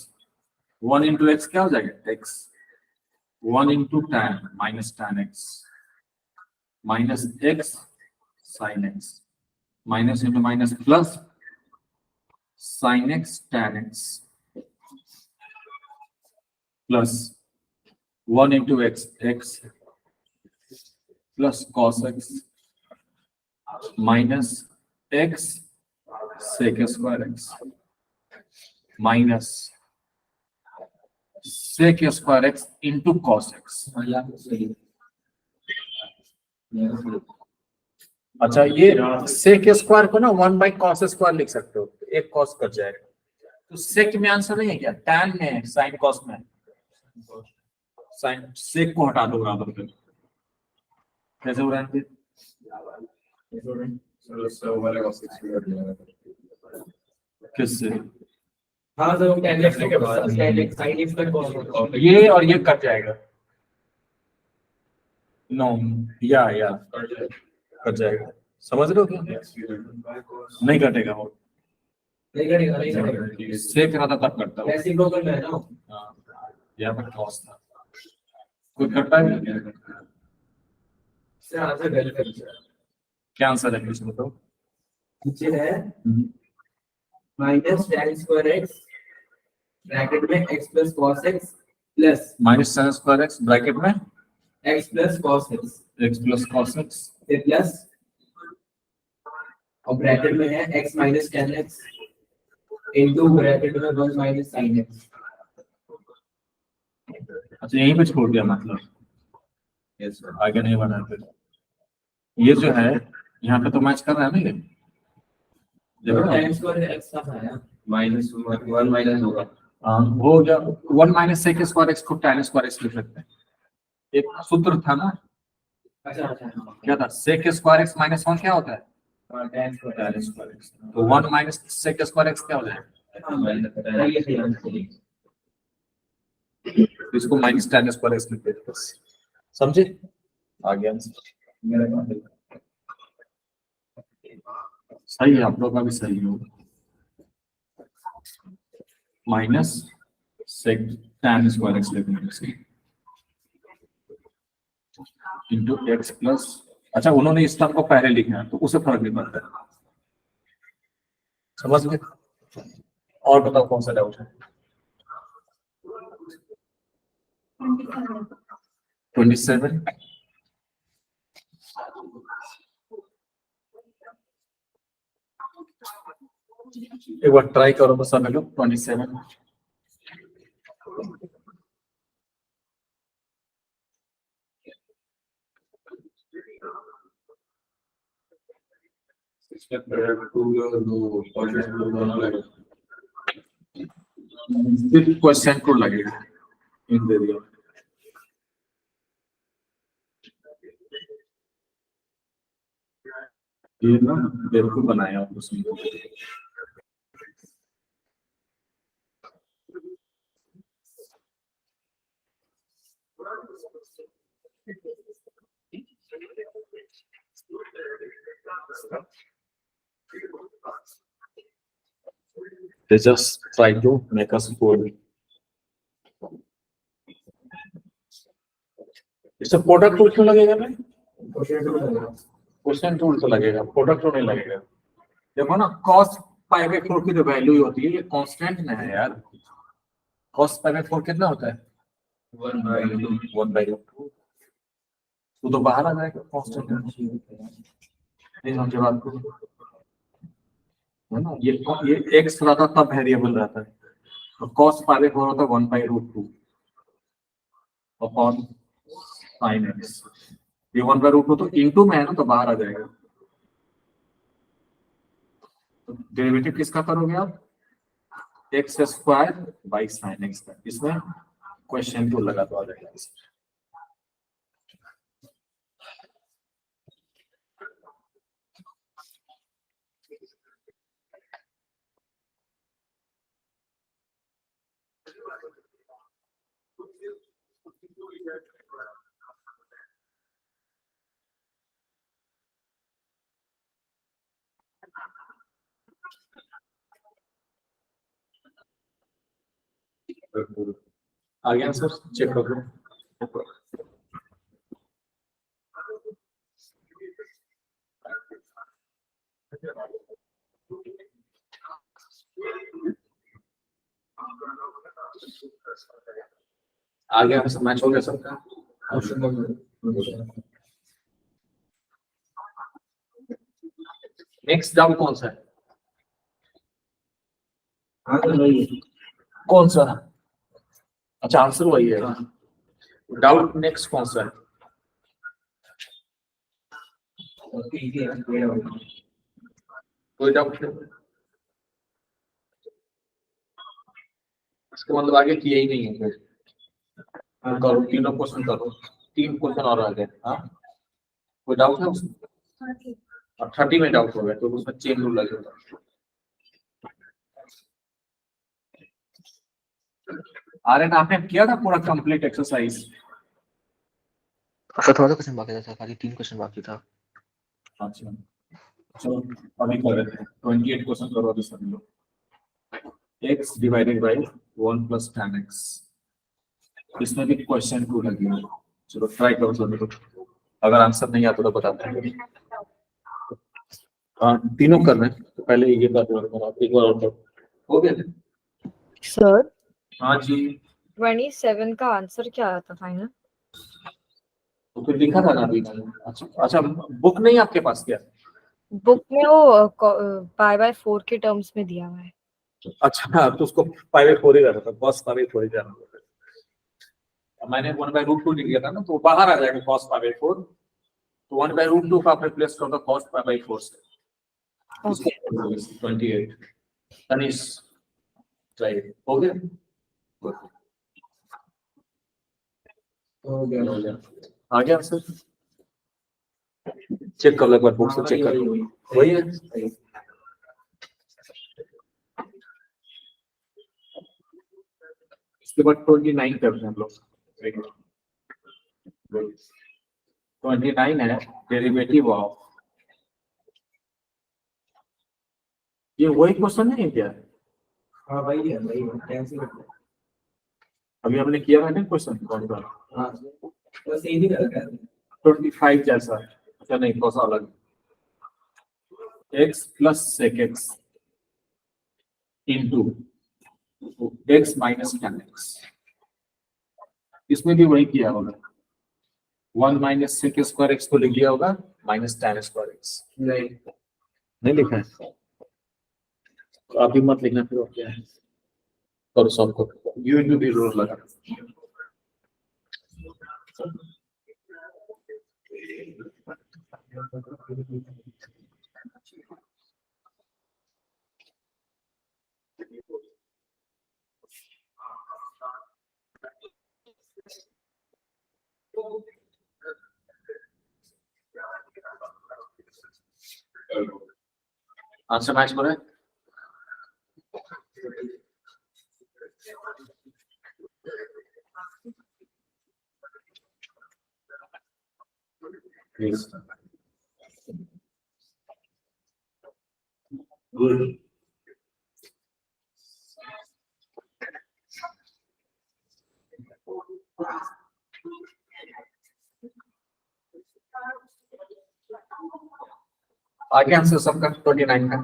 1 इंटू एक्स क्या हो जाएगा, x 1 into tan minus tan x minus x sin x minus into minus plus sin x tan x plus 1 into x x plus cos x minus x sec square x minus sec square x into cos x। हाँ, यहाँ पे सही है। यहाँ पे सही है। अच्छा ये sec स्क्वायर को ना 1 बाई cos स्क्वायर लिख सकते हो, एक cos कट जाएगा, तो sec में आंसर नहीं है क्या, tan में है, sin cos में, sin sec को हटा दो बराबर कर, कैसे हो रहा है फिर? so वाला का 6 कर दिया किससे, हाँ सर, tan x के बाद tan x sin x का cos ये और ये कट जाएगा, नो या कट जाएगा, समझ रहे हो क्या, नहीं कटेगा वो, नहीं करेगा, नहीं करेगा। sec रहता तब कटता वो। रेसिप्रोकल में है ना। हाँ, यहाँ पर cos था, कोई कटता है क्या? सर आंसर गलत है। क्या आंसर है इसमें तो? नीचे है minus tan square x bracket में x plus cos x plus minus tan square x bracket में x plus cos x x plus cos x फिर प्लस और ब्रैकेट में है x minus tan x into bracket में 1 minus sin x। अच्छा यहीं पे छोड़ दिया मतलब, Yes, sir. आगे नहीं बढ़ा फिर, ये जो है यहाँ पे तो मैच कर रहा है ना ये, देखो ना, tan स्क्वायर x का था Minus 1 minus होगा। हाँ, वो जो 1 माइनस sec स्क्वायर एक्स को tan स्क्वायर एक्स लिख सकते हैं, एक सूत्र था ना, अच्छा अच्छा क्या था, sec स्क्वायर एक्स माइनस 1 क्या होता है, हाँ tan square tan square x, तो 1 माइनस sec स्क्वायर एक्स क्या हो जाएगा, ये सही आंसर है। तो इसको माइनस tan स्क्वायर एक्स लिख देते हैं बस, समझे, आ गया आंसर। सही है, आप लोग का भी सही हो, minus sec tan square x लिखेंगे इंटू एक्स प्लस, अच्छा उन्होंने इस टर्म को पहले लिखा है तो उसे फर्क नहीं पड़ता है, समझ गए। और बताओ कौन सा डाउट है, 27 एक बार ट्राई करो तो सब लोग 27 इसमें टू पॉजिटिव दोनों लगे फिर क्वेश्चन को लगेगा इन दे दिया, ये ना बिल्कुल बनाया आप उसमें, they just try to make us fool. इससे प्रोडक्ट टूल क्यों लगेगा भाई, क्वेश्चन टूल तो लगेगा, प्रोडक्ट टूल नहीं लगेगा। देखो ना cos पाई बाय 4 की जो वैल्यू होती है ये कांस्टेंट में है यार, cos पाई बाय 4 कितना होता है 1/2। 1/2, वो तो बाहर आ जाएगा कांस्टेंट नहीं समझे बात को, है ना। ये x रहता तब वेरिएबल रहता है, तो cos पाई 4 होता है 1/√2 अपॉन sin x। ये 1/√2 तो इनटू में है ना, तो बाहर आ जाएगा। तो डेरिवेटिव किसका करोगे आप, x² बाई sin x का। इसमें क्वेश्चन को लगा तो आ जाएगा। आ गया सर, चेक कर लो। आ गया सर, मैच हो गया सबका। नेक्स्ट डाउट कौन सा है, हाँ तो वही है। कौन सा? अच्छा आंसर वही है। डाउट नेक्स्ट कौन सा है? ओके, इजी है, कोई डाउट नहीं। कोई डाउट नहीं, इसका मतलब आगे किया ही नहीं है फिर। हाँ, करो, तीनों क्वेश्चन करो, 3 क्वेश्चन और आ गए। हाँ कोई डाउट है उसमें? अब 30 में डाउट हो गया तो उसमें चेन रूल लगेगा। आर्यन आपने किया था पूरा कंप्लीट एक्सरसाइज? सर थोड़ा सा क्वेश्चन बाकी था, खाली 3 क्वेश्चन बाकी था। अच्छा चलो अभी कर रहे हैं, 28 क्वेश्चन करो अभी सभी लोग। x divided by 1 plus tan x, इसमें भी क्वेश्चन 2 लगी है। चलो ट्राई करो सभी लोग, अगर आंसर नहीं आता तो बताते हैं। हाँ तीनों कर रहे हैं, तो पहले ये बात और करो, एक बार और करो। हो गया? सर हाँ जी, 27 का आंसर क्या आया था फाइनल? तो फिर लिखा था ना अभी। अच्छा अच्छा, बुक नहीं आपके पास क्या? बुक में वो π/4 के टर्म्स में दिया हुआ है। अच्छा तो उसको π/4 ही रहता था, cos π/4 ही जाना होता है। मैंने 1/√2 लिख दिया था ना, तो बाहर आ जाएगा cos π/4, तो 1/√2 का आप रिप्लेस कर दो cos π/4 से। ओके 28 तनिष ट्राई हो गया? हो गया, हो गया। आ गया सर, चेक कर लो एक बार, बुक से चेक कर लो। वही है, इसके बाद 29 करते हैं हम लोग। 29 है डेरिवेटिव ऑफ, ये वही क्वेश्चन नहीं है क्या? हाँ वही है, वही है, कैंसिल करते हैं। अभी हमने किया था ना क्वेश्चन कौन सा, हाँ बस यही कर रहा है। 25 जैसा। अच्छा नहीं, थोड़ा सा अलग, x plus sec x into x minus tan x, इसमें भी वही किया होगा, 1 माइनस sec स्क्वायर x को लिख दिया होगा माइनस tan स्क्वायर x। नहीं, नहीं लिखा है तो अभी मत लिखना, फिर और क्या है, करो सॉल्व करो, यू भी रोज लगा। आंसर मैच हो रहा है? Yes. Good. आगे आंसर सबका 29 का।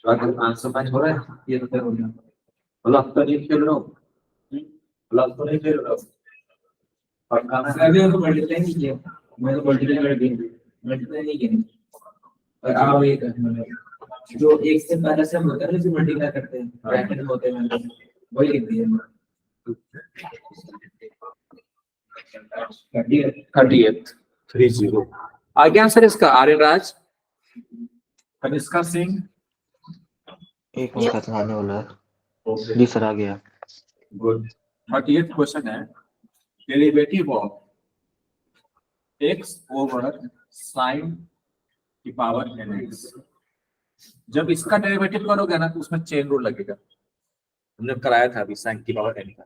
अगर आंसर मैच हो रहा है ये तो हो गया। बोलो अब तो नहीं खेल रहा हूँ, बोलो अब तो नहीं खेल रहा हूँ। पक्का ना अभी हमको मल्टीप्लाई नहीं किया, मैंने मल्टीप्लाई कर दी, मल्टीप्लाई नहीं किया। और आप ये करना जो एक से पहले से हम होता है ना, जो मल्टीप्लाई करते हैं ब्रैकेट में होते हैं, वही लिख दिया। 38 30। आगे आंसर इसका आर्यन राज, कनिष्का सिंह। एक मिनट खत्म आने वाला है। जी सर आ गया। गुड। 38 क्वेश्चन है, derivative of x over sine की पावर nx। जब इसका डेरिवेटिव करोगे ना तो उसमें चेन रूल लगेगा, हमने कराया था अभी साइन की पावर n का।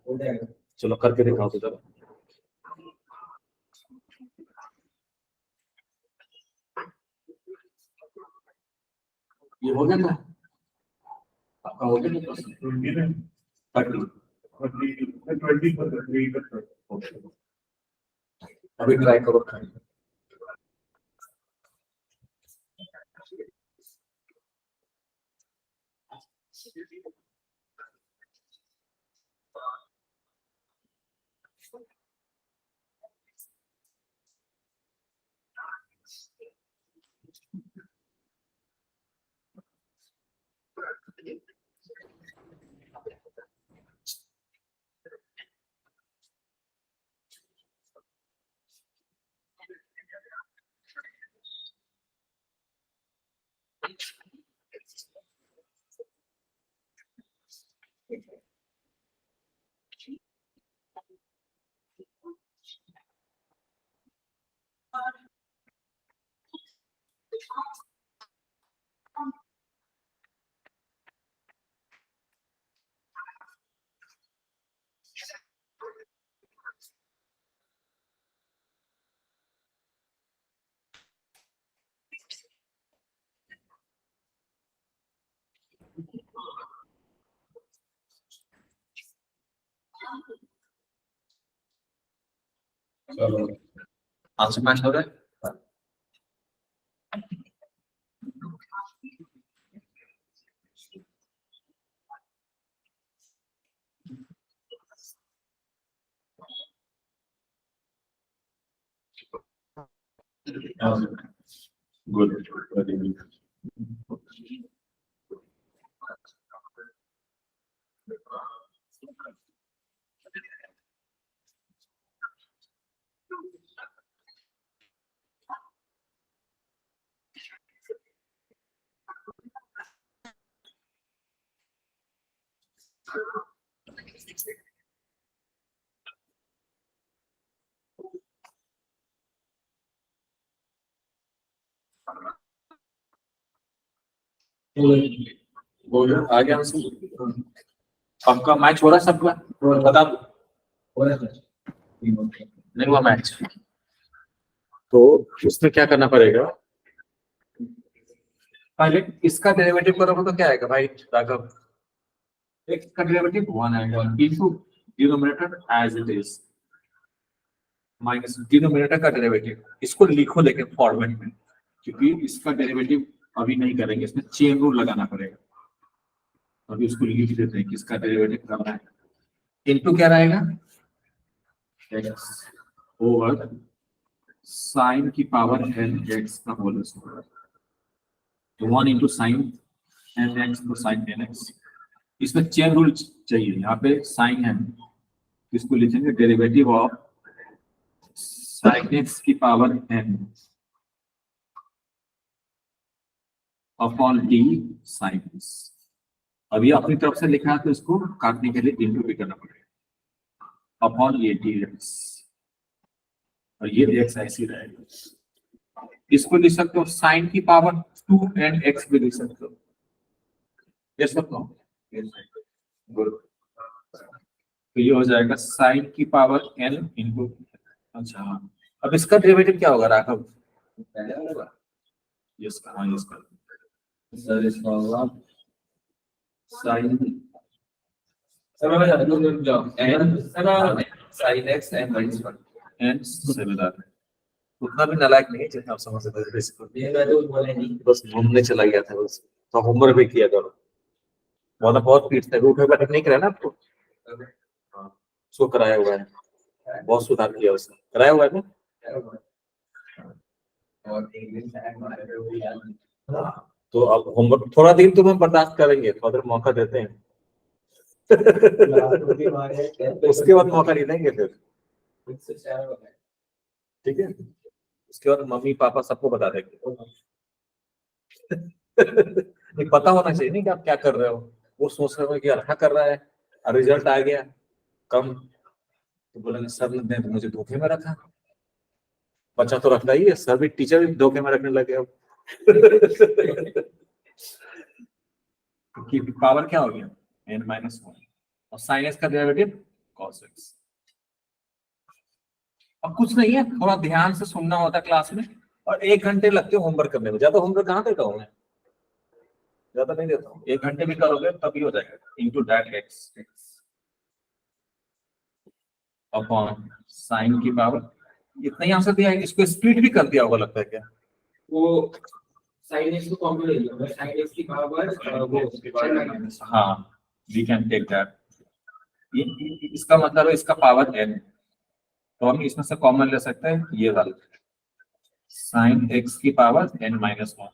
चलो करके दिखाओ तो जरा। ये हो गया ना, आपका हो गया ना? 30 अभी ट्राई करो। चलो आंसर मैच हो रहा है। Good, very good. हो गया, आ गया आंसर। आपका मैच हो रहा है सबका, बता दो। नहीं हुआ मैच तो उसमें क्या करना पड़ेगा, पहले इसका डेरिवेटिव करोगे तो क्या आएगा भाई राघव? x का डेरिवेटिव 1 आएगा into denominator as it is minus denominator का डेरिवेटिव। इसको लिखो लेकिन फॉर्मेट में, क्योंकि इसका डेरिवेटिव अभी नहीं करेंगे, इसमें चेन रूल लगाना पड़ेगा। अभी उसको लिख देते हैं कि इसका डेरिवेटिव करना है। इनटू क्या रहेगा, x ओवर साइन की पावर n x का whole square, 1 into sine n x तो साइन एन एक्स। इसमें चेन रूल चाहिए, यहाँ पे साइन है, इसको लिखेंगे डेरिवेटिव ऑफ साइन एक्स की power n upon d sine x. अभी अपनी तरफ से लिखा है तो इसको काटने के लिए इंटू भी करना पड़ेगा अपॉन ये डी एक्स, और ये एक्स ऐसे रहेगा। इसको लिख सकते हो साइन की पावर 2 एंड एक्स भी लिख सकते हो, ये सब गुड। तो ये हो जाएगा साइन की पावर n इंटू। अच्छा अब इसका डेरिवेटिव क्या होगा राघव? इसका हाँ इसका सर इसका होगा sine sine x and minus 1 and similar है। उतना भी नालायक नहीं जितना आप समझ सकते हैं, ये मैं तो बोला नहीं। बस घूमने चला गया था बस। तो होमवर्क भी किया करो। बहुत पीटते हैं, रूट बैठक नहीं कराया ना आपको? हाँ, उसको कराया हुआ है, बहुत सुधार किया उसने, कराया हुआ है ना? और इंग्लिश हमारे को याद नहीं। तो अब होमवर्क थोड़ा दिन तुम्हें बर्दाश्त करेंगे, थोड़ा देर मौका देते हैं। उसके बाद मौका नहीं देंगे फिर, ठीक है? उसके बाद मम्मी पापा सबको बता देंगे। नहीं, पता होना चाहिए नहीं कि आप क्या कर रहे हो। वो सोच रहे हो कि अच्छा कर रहा है और रिजल्ट आ गया कम, तो बोलेंगे सर ने तो मुझे धोखे में रखा। बच्चा तो रखता ही है, सर भी टीचर भी धोखे में रखने लगे अब। की पावर क्या हो गया? n-1 और sin x का डेरिवेटिव cos x। अब कुछ नहीं है, थोड़ा ध्यान से सुनना होता है क्लास में, और 1 घंटे लगते हो होमवर्क करने में। ज्यादा होमवर्क कहाँ देता हूँ मैं, ज्यादा नहीं देता हूँ। 1 घंटे भी करोगे तभी हो जाएगा। Into that x upon sine की पावर, इतना ही आंसर दिया है। इसको स्प्लिट भी कर दिया होगा लगता है क्या? वो sin x को कॉमन ले लो, sin x की पावर वो हाँ, वी कैन टेक दैट। इसका मतलब है इसका पावर n, तो हम इसमें से कॉमन ले सकते हैं ये वाला sin x की पावर n-1।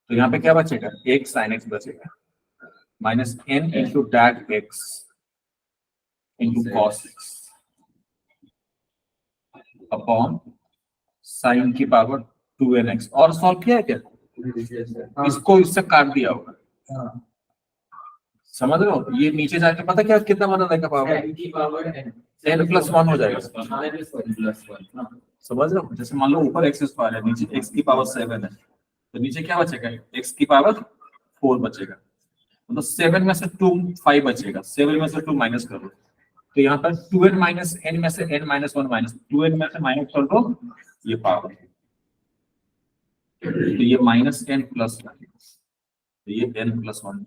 तो यहाँ पे क्या बचेगा? एक sin x बचेगा minus n into that x into cos x upon sine की पावर 2nx। और सॉल्व किया है क्या? इसको इससे काट दिया होगा, समझ रहे हो? ये नीचे जाके पता क्या कितना बना देगा पावर? sin की पावर n+1 हो जाएगा। -1 समझ रहे हो? जैसे मान लो ऊपर x स्क्वायर है, नीचे x की पावर 7 है, तो नीचे क्या बचेगा? x की पावर 4 बचेगा। तो 7 में से 2 5 बचेगा, 7 में से 2 माइनस कर दो, तो यहाँ पर 2n माइनस n में से n-1 माइनस 2n में से माइनस कर दो ये पावर, तो ये -n+1, तो ये n+1,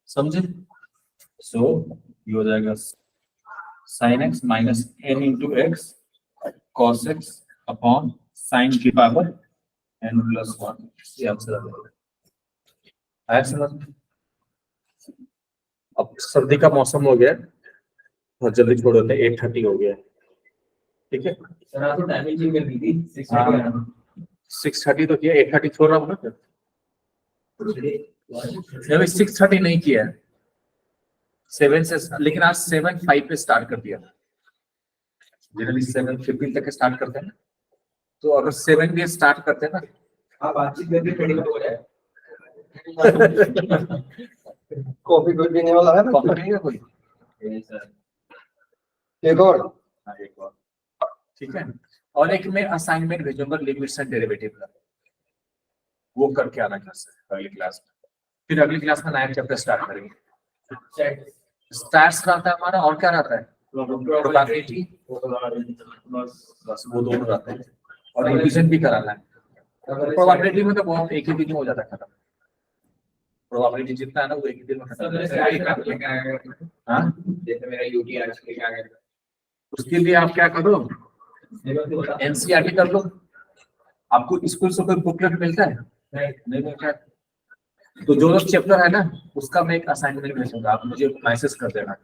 समझे? सो ये हो जाएगा sin x minus n into x cos x upon sine की पावर n+1। ये आंसर आ जाएगा। आया समझ में? अब सर्दी का मौसम हो गया, बहुत जल्दी छोड़ देते हैं, 8:30 हो गया है, ठीक है? सर आपको टाइमिंग चेंज करनी थी 6 हाँ, 6:30 तो किया, 8:30 छोड़ रहा हूँ ना फिर। अभी 6:30 नहीं किया है, 7 से, लेकिन आज 7:05 पे स्टार्ट कर दिया। जनरली 7:15 तक स्टार्ट करते हैं ना, तो अगर 7 भी स्टार्ट करते हैं ना, आप बातचीत करके खड़ी हो जाए। कॉफी कोई पीने वाला है ना? कॉफी नहीं है कोई? एक और हाँ, एक और, ठीक है। और एक मैं असाइनमेंट भेजूंगा लिमिट्स एंड डेरिवेटिव का, वो करके आना घर से अगली क्लास में। फिर अगली क्लास में नया चैप्टर स्टार्ट करेंगे। स्टैट्स रहता है हमारा, और क्या रहता है? प्रोबेबिलिटी, बस वो दोनों रहते हैं, और रिवीजन भी कराना है। प्रोबेबिलिटी में तो बहुत एक ही दिन में हो जाता है खत्म। प्रोबेबिलिटी जितना है ना वो एक ही दिन में खत्म। हाँ, जैसे मेरा यूटीआर लेके आ गया, उसके लिए आप क्या करो, एनसीईआरटी कर लो। आपको स्कूल से कोई बुकलेट मिलता है? नहीं मिलता है। तो जो लोग चैप्टर है ना उसका मैं एक असाइनमेंट भेजूंगा, आप मुझे मैसेज कर देना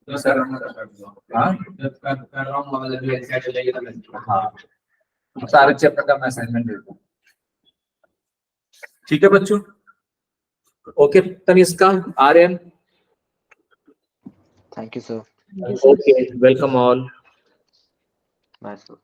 सर। हाँ हाँ, सारे चैप्टर का मैं असाइनमेंट भेजूंगा, ठीक है बच्चों? Okay Tanishka, Aryan, thank you sir. Okay, welcome all. Bye sir.